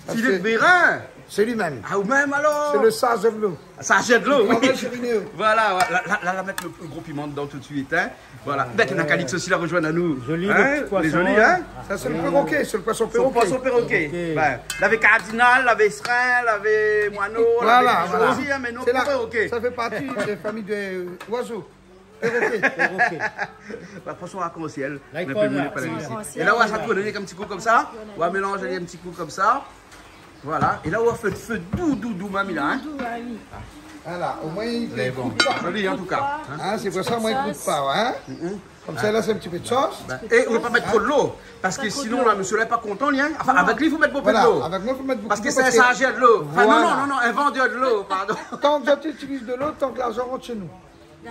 Philippe Bérin. C'est lui-même. Ah, ou même alors? C'est le sage de l'eau. Ça jette l'eau, oui. Travaille chez Rineo. Voilà, là, mettre le gros piment dedans tout de suite, hein. Voilà. Mettre un Calix aussi la rejoindre à nous. Joli, hein? le petit poisson. Les jolis, hein? Ça, c'est le perroquet, c'est le poisson Son perroquet. poisson perroquet. Ok. Ben, l'avait cardinal, l'avait serein, l'avait moineau, Voilà, l'avait voilà. aussi, hein, mais non, C'est pas perroquet. Ça fait partie des familles d'oiseaux. Perroquet. Bah, poisson arc-en-ciel. Là, il On a colle, pas le là. pas la laisser. Arc-en-ciel. Et là, on va ça tourner un petit coup comme ça. On va mélanger un petit coup comme ça. Voilà. Et là, on va faire feu doux, mamie, là. Hein? Ah oui. Voilà, au moins il Mais ne bon, coûte pas. joli, en tout cas. Hein? Hein, c'est pour ça, moi, il ne coûte pas. Hein? Comme ça, là, c'est un petit peu de sauce. Et on ne va pas mettre trop de l'eau. Parce que sinon, là, monsieur n'est pas content, hein. Enfin, avec lui, il faut mettre beaucoup Voilà, de l'eau. avec moi, il faut mettre beaucoup Parce que d'eau c'est un chargeur de l'eau. Enfin, Voilà. non, un vendeur de l'eau, pardon. Tant que tu utilises de l'eau, tant que l'argent rentre chez nous.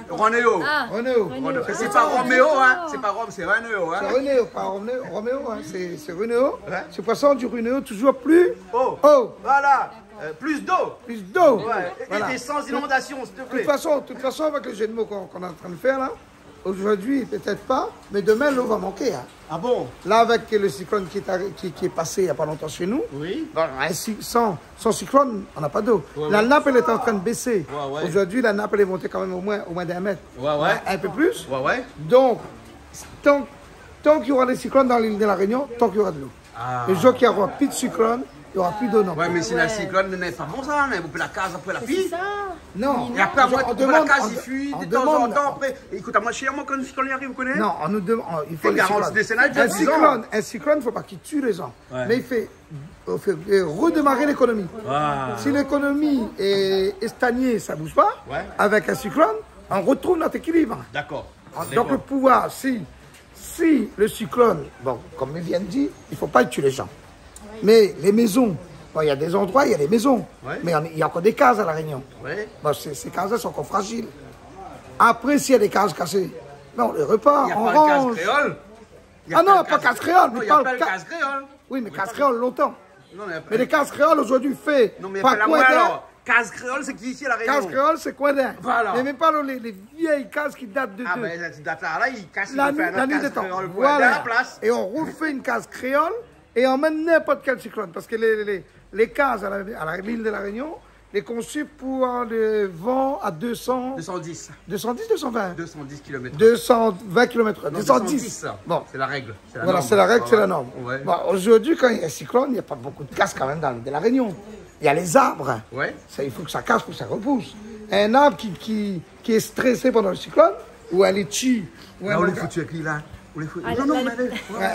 Ronéo. Ah, Renéo. C'est pas Roméo, hein. C'est pas Rome, c'est Ronéo, hein. C'est Renéo, pas Roméo. Hein. C'est Renéo. Ce poisson du Renéo, toujours plus Oh, haut. voilà. Plus d'eau. Plus d'eau. Ouais. Voilà. Et sans inondation, s'il te De plaît. toute façon, avec le jeu de mots qu'on est en train de faire là, aujourd'hui, peut-être pas, mais demain, l'eau va manquer. Hein. Ah bon? Là, avec le cyclone qui est passé il n'y a pas longtemps chez nous, Oui. sans cyclone, on n'a pas d'eau. La nappe, elle est en train de baisser. Ouais. Aujourd'hui, la nappe, elle est montée quand même au moins d'1 mètre. Ouais. Un peu plus. Ouais. Donc, tant tant qu'il y aura des cyclones dans l'île de la Réunion, tant qu'il y aura de l'eau. Le jour qu'il n'y aura plus de cyclones, il n'y aura plus d'eau non. Ouais, mais si le cyclone n'est pas bon ça, mais vous pouvez la case après la pluie. Non. Et après, on demande, la case, il fuit de temps en temps après. Écoute, à moi, chez moi, quand le cyclone arrive, vous connaissez? Non, on nous demande, il faut un cyclone, il ne faut pas qu'il tue les gens. Ouais. Mais il fait redémarrer l'économie. Si l'économie est stagnée, ça ne bouge pas, avec un cyclone, on retrouve notre équilibre. D'accord. Donc le pouvoir, si le cyclone, bon, comme il vient de dire, il ne faut pas tuer les gens. Mais les maisons, bon, il y a des endroits, il y a des maisons, mais il y a encore des cases à La Réunion. Bon, ces cases-là sont encore fragiles. Après, s'il y a des cases cassées, ben, on les repart, on range. Il n'y a pas de case créole? Ah non, pas case créole. Il n'y a pas de case créole. Oui, mais case créole longtemps. Mais les cases créoles aujourd'hui fait par coin alors. Case créole, c'est qui ici à La Réunion? Case créole, c'est coin d'air. Voilà. Mais même pas les vieilles cases qui datent de... Ah, mais cette date-là, il casse la nuit des temps. Voilà. Et on refait une case créole et on mène n'importe quel cyclone. Parce que les cases à l'île de la Réunion, les conçus pour le vent à 210, 220 210 km. 220 km. 210. Bon. C'est la règle. Voilà, c'est la règle, c'est la norme. Bon, aujourd'hui, quand il y a un cyclone, il n'y a pas beaucoup de cases quand même dans l'île de la Réunion. Il y a les arbres. Ça, il faut que ça casse pour que ça repousse. Un arbre qui est stressé pendant le cyclone, ou un litchi. Là, on les foutu avec lui, là.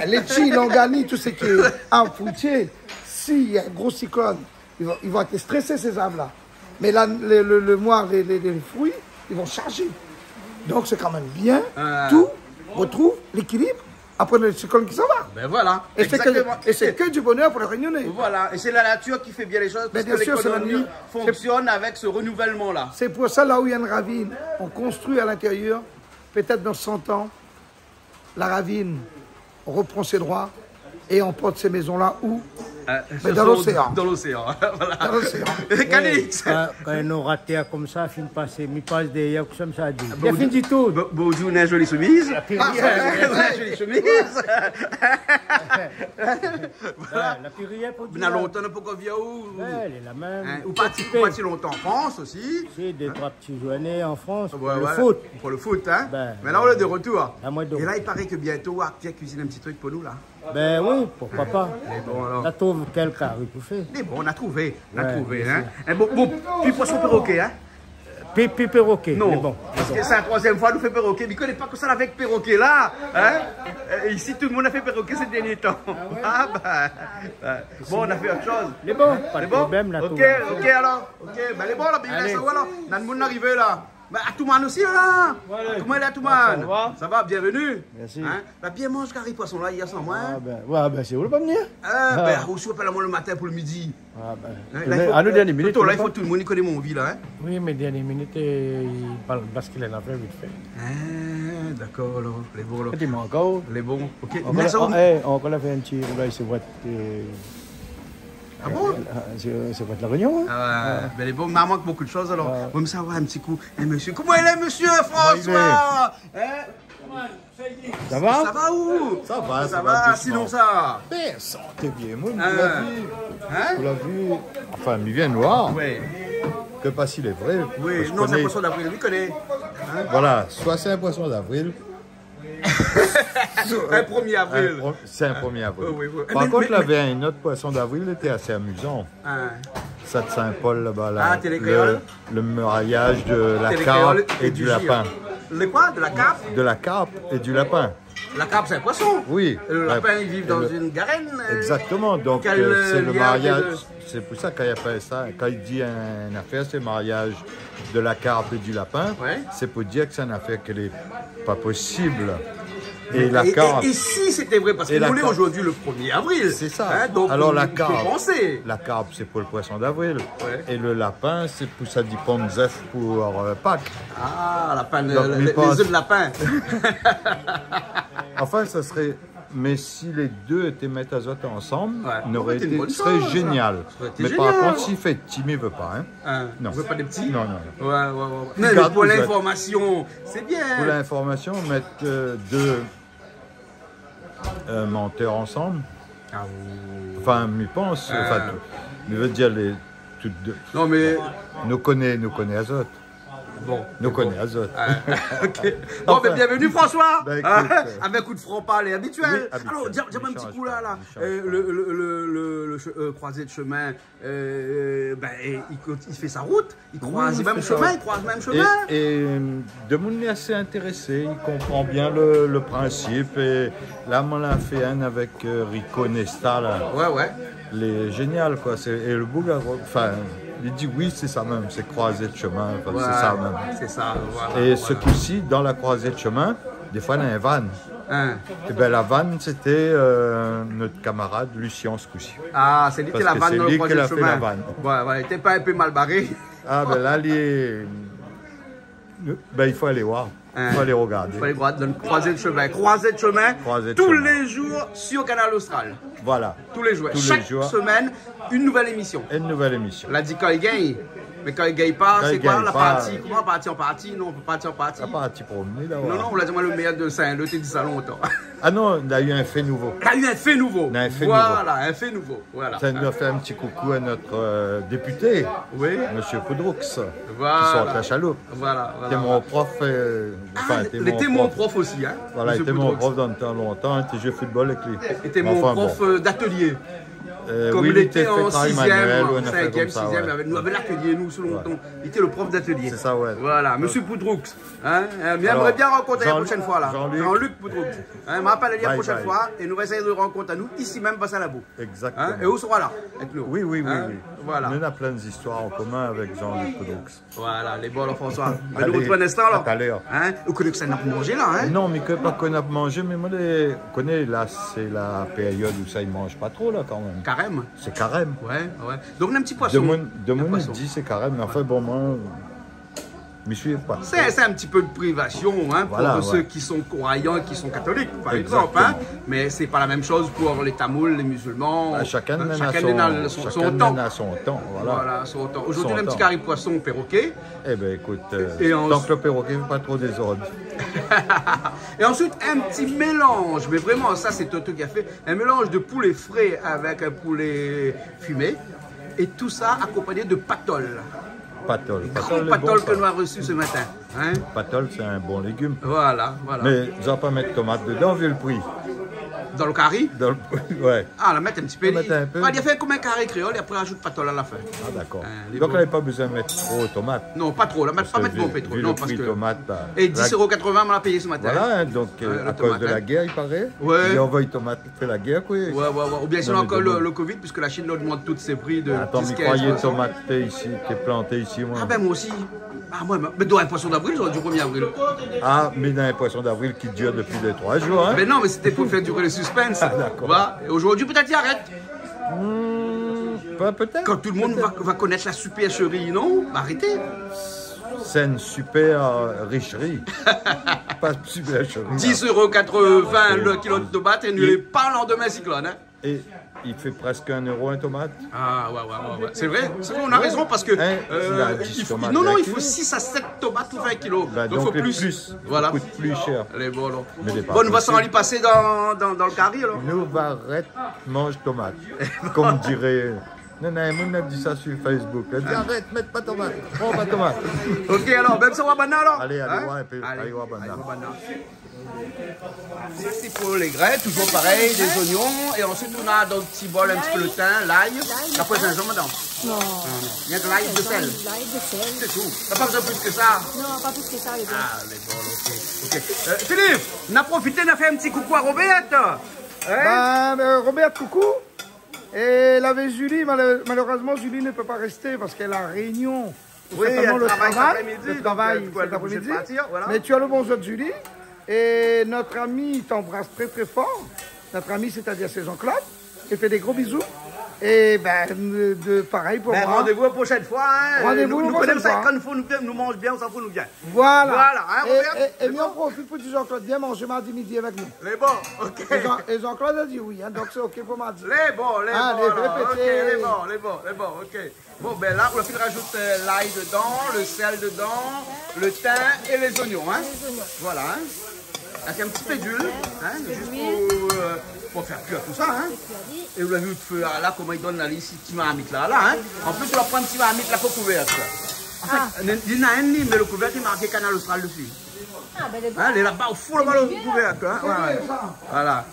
Les chi, l'ongani, tout ce qui est arbre fruitier, s'il y a un gros cyclone, ils vont être stressés, ces arbres-là. Mais là, le mois, les fruits, ils vont charger. Donc, c'est quand même bien. Tout retrouve l'équilibre après le cyclone qui s'en va. Ben voilà. Et c'est que du bonheur pour les Réunionnais. Voilà. Et c'est la nature qui fait bien les choses. Parce que l'économie fonctionne avec ce renouvellement-là. C'est pour ça, là où il y a une ravine, on construit à l'intérieur, peut-être dans 100 ans, la ravine reprend ses droits et on porte ces maisons-là où dans l'océan. Dans l'océan. Voilà. Dans l'océan. Quand ils ont raté comme ça, fin passé, mi passe derrière, comme ça dit. Il a fini tout. Bonjour, une jolie chemise. La jolie chemise. La période pour dire. On a longtemps, on n'a pas vu où. Elle est la même. Ou pas si longtemps en France aussi. C'est des trois petits journées en France pour le foot. Pour le foot, hein. Mais là, on est de retour. Et là, il paraît que bientôt, Arthur cuisine un petit truc pour nous, là. Ben oui, pourquoi pas. Bon, alors. On trouve quel carré pour faire. Mais bon, on a trouvé. Hein. Bon, puis poisson perroquet, hein. Puis perroquet. Non, bon. Parce que c'est la troisième fois que nous fait perroquet. Mais il ne connaît pas que ça avec perroquet là. Hein? Ici, tout le monde a fait perroquet ces derniers temps. Bon, on a fait autre chose. Les bons, pas de problème là. Ok, alors. Ok, ben les bons là, bien ça, voilà. On a le monde arrivé là. Bah, Atouman aussi là. Comment il est Atouman? Ça va, bienvenue. Merci. Hein? Bah, bien mange carré poisson là hier sans moi. Ben c'est où pas venir? Ben, reçu pas moi le matin pour le midi. À nos dernières minutes. Là, il faut tout le monde connaît mon vie là. Hein? Oui, mais dernières minutes, il parle parce qu'il est là, vite fait. D'accord, alors. Les bons là. Dis-moi encore. Les bons. Ok. On a fait un petit roulage, c'est votre. Ah bon? C'est votre la Réunion, hein? Ben les bons, il manque beaucoup de choses alors. On va me savoir un petit coup. Monsieur, comment il est, monsieur François? Ça va? Ça va où? Ça va. Sinon ça? Ben, sentez bien, moi, vous l'avez vu. Enfin, il vient noir. Oui. Que pas s'il est vrai. Oui, non, c'est un poisson d'avril, lui connaît. Voilà, soit c'est un poisson d'avril. Un 1er avril. C'est un 1er avril. Oui. Par contre, il y avait un autre poisson d'avril, il était assez amusant. Ça de Saint-Paul là-bas, là. Le mariage de la carpe et du lapin. Le quoi? De la carpe? De la carpe et du lapin. La carpe, c'est un poisson? Oui. Le lapin, il vit dans une garenne? Exactement. Donc, c'est le mariage. C'est pour ça, quand il dit une affaire, c'est le mariage de la carpe et du lapin. C'est pour dire que c'est une affaire qui n'est pas possible. Et la carpe. Et si c'était vrai, parce qu'on est aujourd'hui le 1er avril. C'est ça. Hein, donc alors la carpe, c'est pour le poisson d'avril. Et le lapin, c'est pour ça dit pomme d'œuf pour Pâques. Les œufs de lapin. Enfin, ça serait. Mais si les deux étaient métazotes ensemble, ce serait génial. Mais par contre, s'il fait petit, il ne veut pas. Non. Il ne veut pas des petits? Non. Mais pour l'information, c'est bien. Pour l'information, mettre deux menteurs ensemble. Enfin, je pense. Je veux dire, les toutes deux. Non, mais. Nous connaît Azote. Bon. Nous connaissons. Ok. Bon, ben, bienvenue François. Ben, écoute, avec coup de franc-parler habituel. Oui, habituel. Alors, dis-moi un petit coup là. Le croisé de chemin, ben, il fait sa route, il croise le même chemin, Et de monde est assez intéressé, il comprend bien le principe. Et là, on l'a fait un avec Rico Nesta. Là. Ouais. Il est génial, quoi. Et le Bougar, enfin, il dit oui, c'est ça même, c'est croisé de chemin, enfin, c'est ça même. C'est ça, voilà. Et ce coup-ci, dans la croisée de chemin, des fois, il y a un van. Et bien, la vanne, c'était notre camarade Lucien ce coup-ci. Ah, c'est lui qui a la vanne dans le croisé de chemin. Voilà, il n'était pas un peu mal barré. Ah, ben là, il faut aller voir. Il faut aller regarder. Il faut aller voir dans le croisé de chemin. Croisé de chemin, tous les jours sur Canal Austral. Voilà. Tous les jours. Chaque semaine, une nouvelle émission. Une nouvelle émission. On l'a dit quand il gagne. Mais quand il ne gagne pas, c'est quoi la partie? Comment partie en partie? Non, on peut partir en partie. La partie promenée, là. Non, on l'a dit moi le meilleur de Saint-Leu, t'es dit ça longtemps. Ah non, il y a eu un fait nouveau. Il y a eu un fait nouveau. Voilà, un fait nouveau. Voilà. Ça nous a fait un petit coucou à notre député, Monsieur Poudroux, qui sort de la chaloupe. Voilà. T'es mon prof. T'es mon prof aussi, hein. Voilà, il était mon prof dans le temps longtemps, il joué au football avec lui. Il était mon prof d'atelier. Comme oui, il était en 6e, 5e, 6e, avec l'atelier, nous, selon longtemps. Il était le prof d'atelier. C'est ça, ouais. Voilà, Monsieur Poudroux. J'aimerais bien rencontrer la prochaine fois, là. Jean-Luc Poudroux. Je me rappelle la prochaine fois, et nous allons essayer de rencontrer à nous, ici même, à Saint-Labo. Exactement. Et où sera là, avec nous. Oui. Voilà. Nous, on a plein d'histoires en commun avec Jean-Luc Poudroux. Voilà, les bons, François. Nous retrouvons un instant, là. À tout à l'heure. Vous connaissez que ça n'a pas mangé, là, hein? Non, mais que pas qu'on a mangé, mais moi, on connaît, là, c'est la période où ça, ils ne mangent pas trop, là, quand même. Carême. C'est carême. Ouais. Donc, on a un petit poisson. De mon dit c'est carême, mais enfin, bon, moi, je m'y suis pas. C'est un petit peu de privation pour ceux qui sont croyants et qui sont catholiques, par exemple. Mais c'est pas la même chose pour les Tamouls, les musulmans. Chacun a son temps. Voilà, son temps. Aujourd'hui, on a un petit carré poisson perroquet. Eh bien, écoute, tant que le perroquet ne fait pas trop désordre. Et ensuite, un petit mélange, mais vraiment, ça, c'est Toto qui a fait. Un mélange de poulet frais avec un poulet fumé. Et tout ça accompagné de patol. Patol que nous avons reçu ce matin. Patol, c'est un bon légume. Voilà. Mais ils n'ont pas mettre tomate dedans, vu le prix. Dans le carré? Ouais. Ah, la mettre un petit peu. Il a fait comme un carré créole et après rajoute patol à la fin. Ah, d'accord. Donc, là, il n'y a pas besoin de mettre trop de tomates. Non, pas trop. Pas mettre non trop. Non, parce que. Tomate, et 10,80 €, on l'a payé ce matin. Voilà, donc à cause de la guerre, il paraît. Ouais. Ils envoient les tomates après la guerre, quoi. Ouais. Ou bien sinon encore le Covid, puisque la Chine augmente tous ses prix de. Attends, mais croyez tomates ici, qui est planté ici, moi. Ah, ben moi aussi. Ah, moi, mais dans un poisson d'avril, j'aurais du 1er avril. Ah, mais dans un poisson d'avril qui dure depuis 2-3 jours, hein. Mais non, mais c'était pour faire durer le suspense. Ah, d'accord. Voilà. Et aujourd'hui, peut-être il arrête. Peut-être. Quand tout le monde va connaître la supercherie, non? Arrêtez. C'est une super richerie. Pas supercherie. 10,80 € le kilo de tomate et ne pas le lendemain cyclone. Et il fait presque 1 € un tomate. Ah, ouais. C'est vrai, on a raison parce que. Il faut 6 à 7 tomates pour 20 kilos. Bah, donc, il faut plus. Voilà. Ça coûte plus cher. Les bons, bon, on va s'en aller passer dans le carré alors. Nous, arrête, mange tomate. Comme dirait. Non, on a dit ça sur Facebook. Elle dit arrête, mets pas tomate. Prends pas tomate. Ok, alors, même ça va banane alors. Allez voir un peu. Allez voir banane. Ça, c'est pour les graines, toujours pareil, des oignons. Et ensuite, on a dans le petit bol un petit peu le thym, l'ail. Après, c'est un jambon dedans. Non. Il y a de l'ail de sel. C'est tout. T'as pas besoin plus que ça? Non, pas plus que ça, les gars. Ah, les bons, ok. Philippe, on a profité, on a fait un petit coucou à Roberte. Roberte, coucou. Et elle avait Julie, malheureusement, Julie ne peut pas rester parce qu'elle a réunion. Oui, elle travaille cet après-midi. Mais tu as le bonjour de Julie. Et notre ami t'embrasse très très fort. Notre ami, c'est-à-dire c'est Jean-Claude. Il fait des gros bisous. Et pareil pour moi. Rendez-vous la prochaine fois. Rendez-vous nous connaissons ça. Quand nous mange bien, on s'en fout, nous vient. Voilà. Et nous on profite pour dire Jean-Claude, viens manger mardi midi avec nous. Les bons, ok. Et Jean-Claude a dit oui, donc c'est ok pour mardi. Les bons. Ok. Bon, ben là, on rajoute l'ail dedans, le sel dedans, le thym et les oignons. Voilà. Avec un petit pédule, juste pour faire cuire tout ça. Et vous avez vu le feu là, comment il donne la liste, petit marmite là. En plus, on va prendre un petit marmite là pour couvrir. Il y a un lit, mais le couvercle est marqué Canal Austral dessus. Ah, ben les Hein, il est là-bas au fond là-bas le couvercle. Hein? Ouais. Voilà.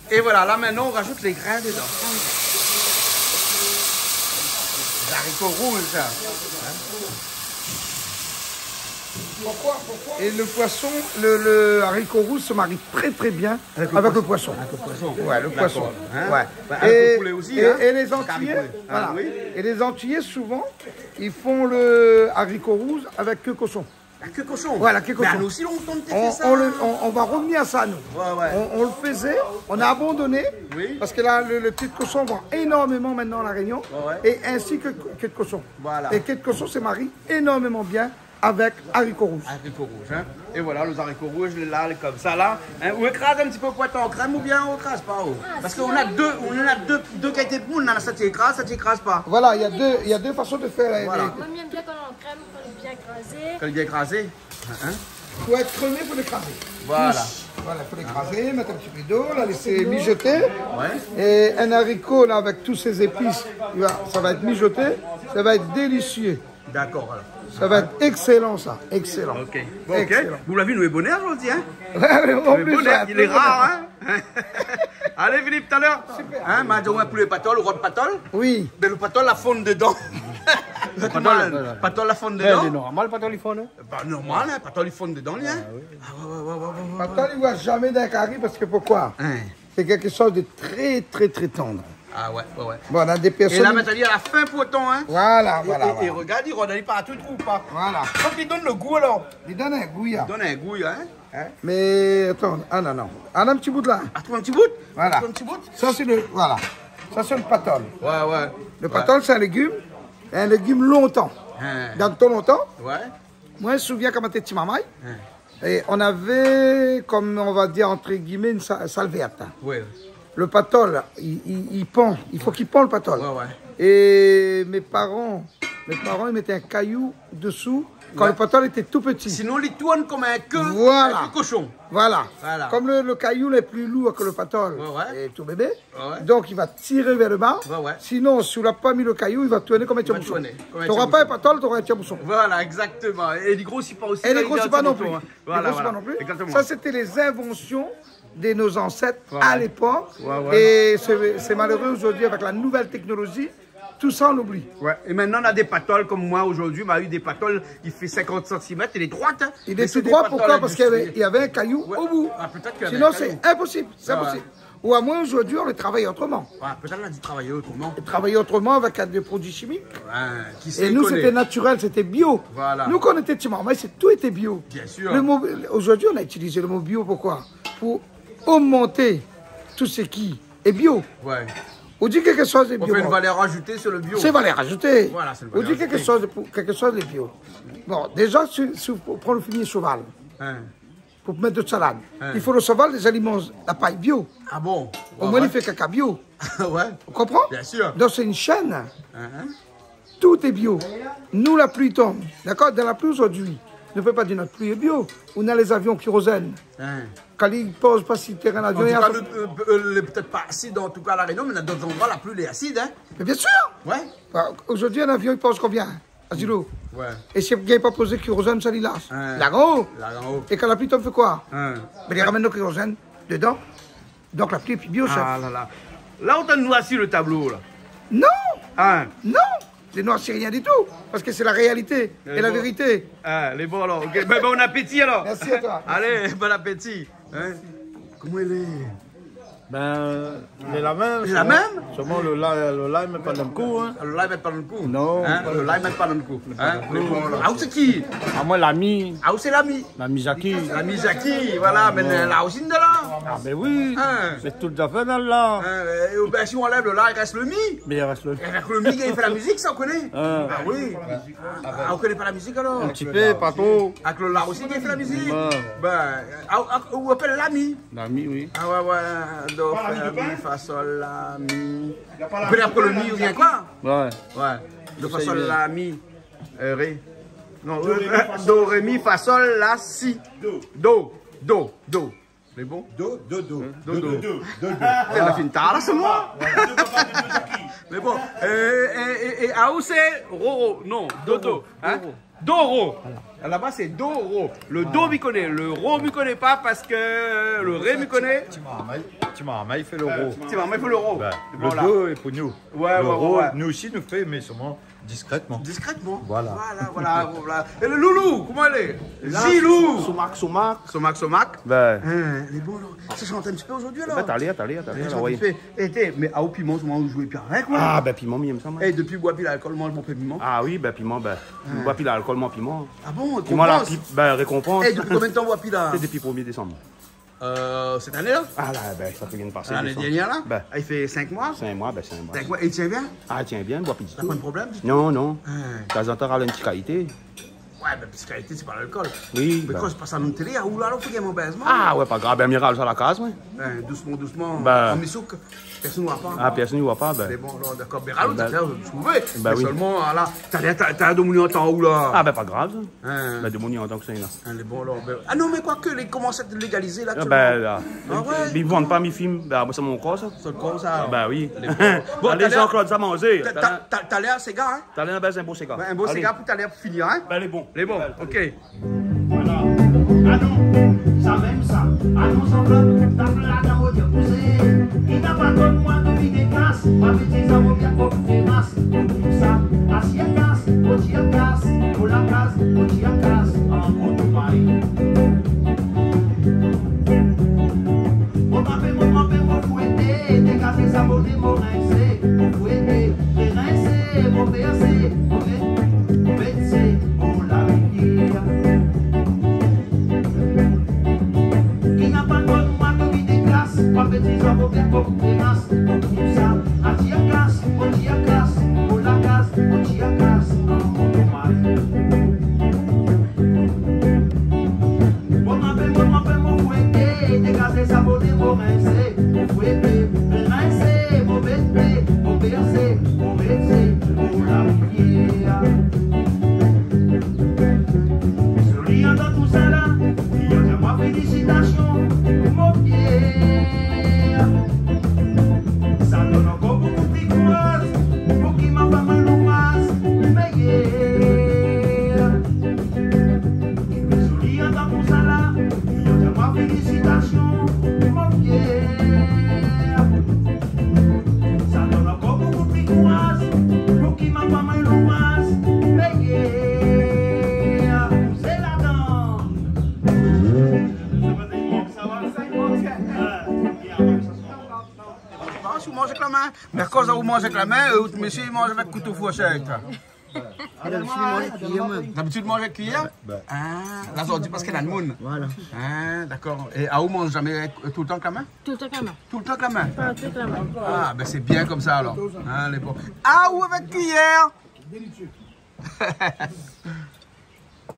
Et voilà, là maintenant on rajoute les grains dedans. Les haricots rouges, ça. Pourquoi Et le poisson, le haricot rouge se marie très bien avec le poisson. Avec le poisson. Ouais, le poisson. Hein? Ouais. Bah, avec le poulet aussi. Hein? Et les Antillais, voilà. Ah, oui. Et les Antillais souvent, ils font le haricot rouge avec queue cochon. La queue cochon. Ouais, la queue cochon. Mais nous aussi, on fait ça. On va revenir à ça, nous. Ouais. On le faisait, on a abandonné, Oui. parce que là, le pied de cochon vend énormément maintenant à La Réunion, et ainsi que queue de cochon. Voilà. Et queue de cochon se marie énormément bien avec haricot rouge. Haricots rouges, hein. Et voilà, les haricots rouges, là, comme ça, là. Hein. On écrase un petit peu poiton en crème ou bien on écrase pas. Parce qu'on a deux qualités de poule. Ça t'écrase pas. Voilà, il y a deux façons de faire. Voilà. Moi, j'aime bien quand on en crème, quand il est bien écrasé. Quand il est bien écrasé. Hein. Pour être cremé, il faut l'écraser. Voilà. Voilà, il faut l'écraser, mettre un petit peu d'eau, la laisser mijoter. Ouais. Et un haricot, là, avec tous ces épices, ça va être mijoté, ça va être délicieux. D'accord, alors. Ça va être excellent, ça. Excellent. Ok. Bon, ok. Excellent. Vous l'avez vu, nous est bonheur aujourd'hui, hein. En Le plus, bonheur, ça, il est rare, hein. Allez, Philippe, tout à l'heure. Hein, m'a dit, on va poulet patol, le roi de patol. Oui. Mais le patol, la fonde dedans. Le patol, la fonde C'est dedans. normal, pas dans les fonds, hein? Bah, normal, hein. Patol, il fonde dedans, lui, hein. Maintenant, il ne voit jamais d'un carré parce que pourquoi? Hein. C'est quelque chose de très tendre. Ah ouais. Bon, on a des personnes. Et là, maintenant, il y a la fin poton, hein. Voilà. Et regarde, il redonne pas à tout trou, pas. Voilà. Donc, il donne le goût, alors. Il donne un goût, là. Il donne un goût, hein. Mais attends, non. On a un petit bout de là. Ah, trouve un petit bout. Voilà. Trouve un petit bout. Ça, c'est le. Voilà. Ça, c'est le patol. Ouais. Le patol, c'est un légume longtemps. Hein. Dans ton longtemps, Ouais. moi, je me souviens quand j'étais petit maman, et on avait, comme on va dire, entre guillemets, une salle verte. Ouais. Le patol, il pend. Il faut qu'il pend le patol. Ouais. Et mes parents, ils mettaient un caillou dessous quand le patol était tout petit. Sinon, il tourne comme un queue, Voilà. un queue cochon. Voilà. Voilà. Comme le caillou est plus lourd que le patol Ouais. et tout bébé, Ouais. donc il va tirer vers le bas. Ouais. Sinon, si tu n'as pas mis le caillou, il va tourner comme un tire-bouchon. tourner comme un Tu n'auras pas un tire-bouchon. patol, tu auras un tire-bouchon. Voilà, exactement. Et il grossit pas aussi. Et les grossit pas non plus. Voilà, Les grossit pas non plus. Exactement. Ça, c'était les inventions de nos ancêtres Ouais. à l'époque. Ouais. Et c'est malheureux aujourd'hui avec la nouvelle technologie. Tout ça, on oublie. Ouais. Et maintenant, on a des patoles comme moi aujourd'hui. On a eu des patoles, il fait 50 cm, il est droite. Hein. Il Mais est c'est tout des droit, patoles pourquoi? Parce qu'il industrielles. y avait un caillou Ouais. au bout. Ah, peut-être qu'il y avait Sinon, un caillou. c'est impossible. C'est Ouais. impossible. Ou à moins, aujourd'hui, on le travaille autrement. Ouais, peut-être qu'on a dû travailler autrement. Travailler autrement avec des produits chimiques. Ouais. Qui Et s'y nous, connaît. c'était naturel, c'était bio. Voilà. Nous, quand on était petits mamans, tout était bio. Bien sûr. Aujourd'hui, on a utilisé le mot bio, pourquoi? Pour augmenter tout ce qui est bio. Ouais. On dit quelque chose de On bio. fait une valeur ajoutée sur le bio. C'est valeur ajoutée. Voilà, c'est une On valeur dit quelque chose de bio. Bon, déjà, si on prend le fumier cheval, Hein. pour mettre de salade, il faut le cheval des aliments, la paille bio. Ah bon? Au moins, il fait caca bio. Ouais. On comprend? Bien sûr. Donc, c'est une chaîne. Hein. Tout est bio. Nous, la pluie tombe. D'accord? Dans la pluie aujourd'hui, ne peut pas dire notre pluie est bio. On a les avions kérosène. Hein. Quand ils ne posent pas si terrain En tout d'avion, cas, peut-être pas acide, en tout cas à la Réunion, mais dans d'autres endroits, la pluie est acide, hein? mais bien sûr. Ouais. Aujourd'hui, un avion, il pose combien? Asilo. Ouais. Et si il n'y a pas posé kérosène, ça l'y lâche. Ouais. Là-haut. Là en haut. Et quand la pluie tombe, fait quoi? Hein. Mais ils ramènent le kérosène dedans. Donc la pluie est plus bio, chef. Ah là là. Là, on t'a noirci le tableau, là. Non. Hein? Non. Les noirs, c'est rien du tout. Parce que c'est la réalité et la bon. vérité. Ah, les bons alors. Ok. Ben, bon appétit alors. Merci à toi. Allez, bon appétit. Hein? Comment elle est? Ben, il est la même. C'est la même? Seulement le lime n'est pas dans le coup. Hein. Le live n'est pas dans le coup. Non. Hein? Le live n'est pas dans le coup. Hein? Les bons, alors. Ah, où c'est qui? À moi, l'ami Ah, où c'est l'ami? Jackie. L'ami Jackie, voilà. Mais là aussi, de là. Ah, ben oui. Hein? C'est tout à fait dans là. Ben, si on enlève le là, il reste le mi. Mais il reste le. Avec le mi, il fait la musique, ça on connaît. Ah. Ah oui. Ah, on connaît pas la musique alors? Un petit peu, pas trop. Avec le là aussi, il fait la musique. Ouais. Ben, on appelle l'ami. L'ami, oui. Ah ouais. Do, fa, mi, fa, sol, la, mi. On peut dire après le mi ou bien quoi? Ouais. Ouais. Do, fa, sol, la, mi. Ré. Non, do, ré, mi, fa, sol, la, si. Do. C'est bon? Do. Elle a fait une tard là, c'est moi. Mais bon, et à où c'est Roro? Non, Dodo. Hein? Doro. Là-bas, c'est Doro. Le Do, m'y connaît. Le Ro, m'y connaît pas parce que le Ré, m'y connaît. Timama, il fait le Ro. Timama, il fait le Ro. Ben, le Do est pour nous. Ouais, le Ro, ouais. nous aussi, nous fait, mais seulement discrètement. Discrètement. Voilà. Voilà. Et le Loulou, comment elle est? Zilou. Somac. Ben. Les bons, ça chante un petit peu aujourd'hui alors? Ben, t'allais. Oui. Mais à au piment, on jouait bien avec quoi? Ah, ben, piment, il me semble. Et depuis bois puis l'alcool, mange mon piment. Ah oui, ben, piment, ben. Bois puis l'alcool, mon piment. Ah bon? Piment, la ben, récompense. Et depuis combien de temps bois puis là? C'est depuis 1er décembre. Cette année là? Ah là, ben, ça peut bien passer. L'année dernière là? Ben. Il fait 5 mois? 5 mois, ben, 5 mois. 5 mois. Et il tient bien? Ah, tiens bien, bois puis du T'as pas de problème? Non. De temps en temps, elle a une petite qualité. Ouais, mais petite qualité, c'est pas l'alcool. Oui. Mais quand je passe à notre télé, où là, il faut qu'il y ait mon baisement. Ah, ouais, pas grave. Ben, Miral, sur la case, ouais. Doucement. Ben. En misouk, personne ne voit pas. Ah, personne ne voit pas, ben. Mais bon, alors, d'accord. Mais râle, t'as trouvé. Ben Mais oui. seulement, là, t'as un domini en temps où là? Ah, ben, pas grave, ça. Hein. Ben, de mon en tant que ça, là. Les bons, alors. Ah non, mais quoi que, les commencent à être légalisés là, Ah, ben, là. Ah ouais? Ils vendent pas mes films. Ben, c'est mon corps, ça. C'est comme ça. Ben, oui. Bon, Allez, t'as Jean-Claude, ça manger. T'as l'air, c'est gars, hein? T'as l'air, ben, c'est un beau cigare. Un beau cigare pour t'as l'air pour finir, hein? Ben, les bons. Les bons, ok. Voilà. Ah non, ça même ça. Ah non, ça veut, t'as plein la dame au Dieu poussé. Il n'a pas donné moi de vie des classes. Ma petite amour bien pour des masses. Tout ça, à chiacasse, au chiacasse, pour la casse, au chiacasse, en contre maille. Mon père, mon fouetté, dégager sa beauté, mon rincé, mon fouetté, rincé, mon bercé, mon bercé, mon la rivière. Qui n'a pas de bonne moi de vie des classes, pas petit, ça vaut bien beaucoup de masses, tout ça, à chiacasse, au la casse, au chiacasse, en contre maille. Mon père, mon fouetté, dégager sa beauté, mon rincé, mon fouetté, rincé, mon bercé, mon bercé, mon la rivière. Souriant dans tout ça là, il y a moi félicitations, mon Pierre. Ça donne encore beaucoup plus courage, pour qui m'a pas mal l'ouvrage, mais yeah. Souriant dans tout ça là, il y a moi félicitations, mon Pierre. Ça donne encore beaucoup plus courage, pour qui m'a pas mal l'ouvrage, mais yeah. C'est la danse. Si vous mangez avec la main, mais quand vous mangez avec la main, monsieur il mange avec couteau fourché avec toi. D'habitude, manger avec cuillère? Ah, là, on dit parce qu'elle a le monde. Voilà. Ah, d'accord. Et à où mange jamais tout le temps avec la main? Tout le temps avec la main. Tout le temps avec la main? Tout le temps avec la main. Ah, ben c'est bien comme ça alors. Hein, les bons. Ah, ou avec cuillère?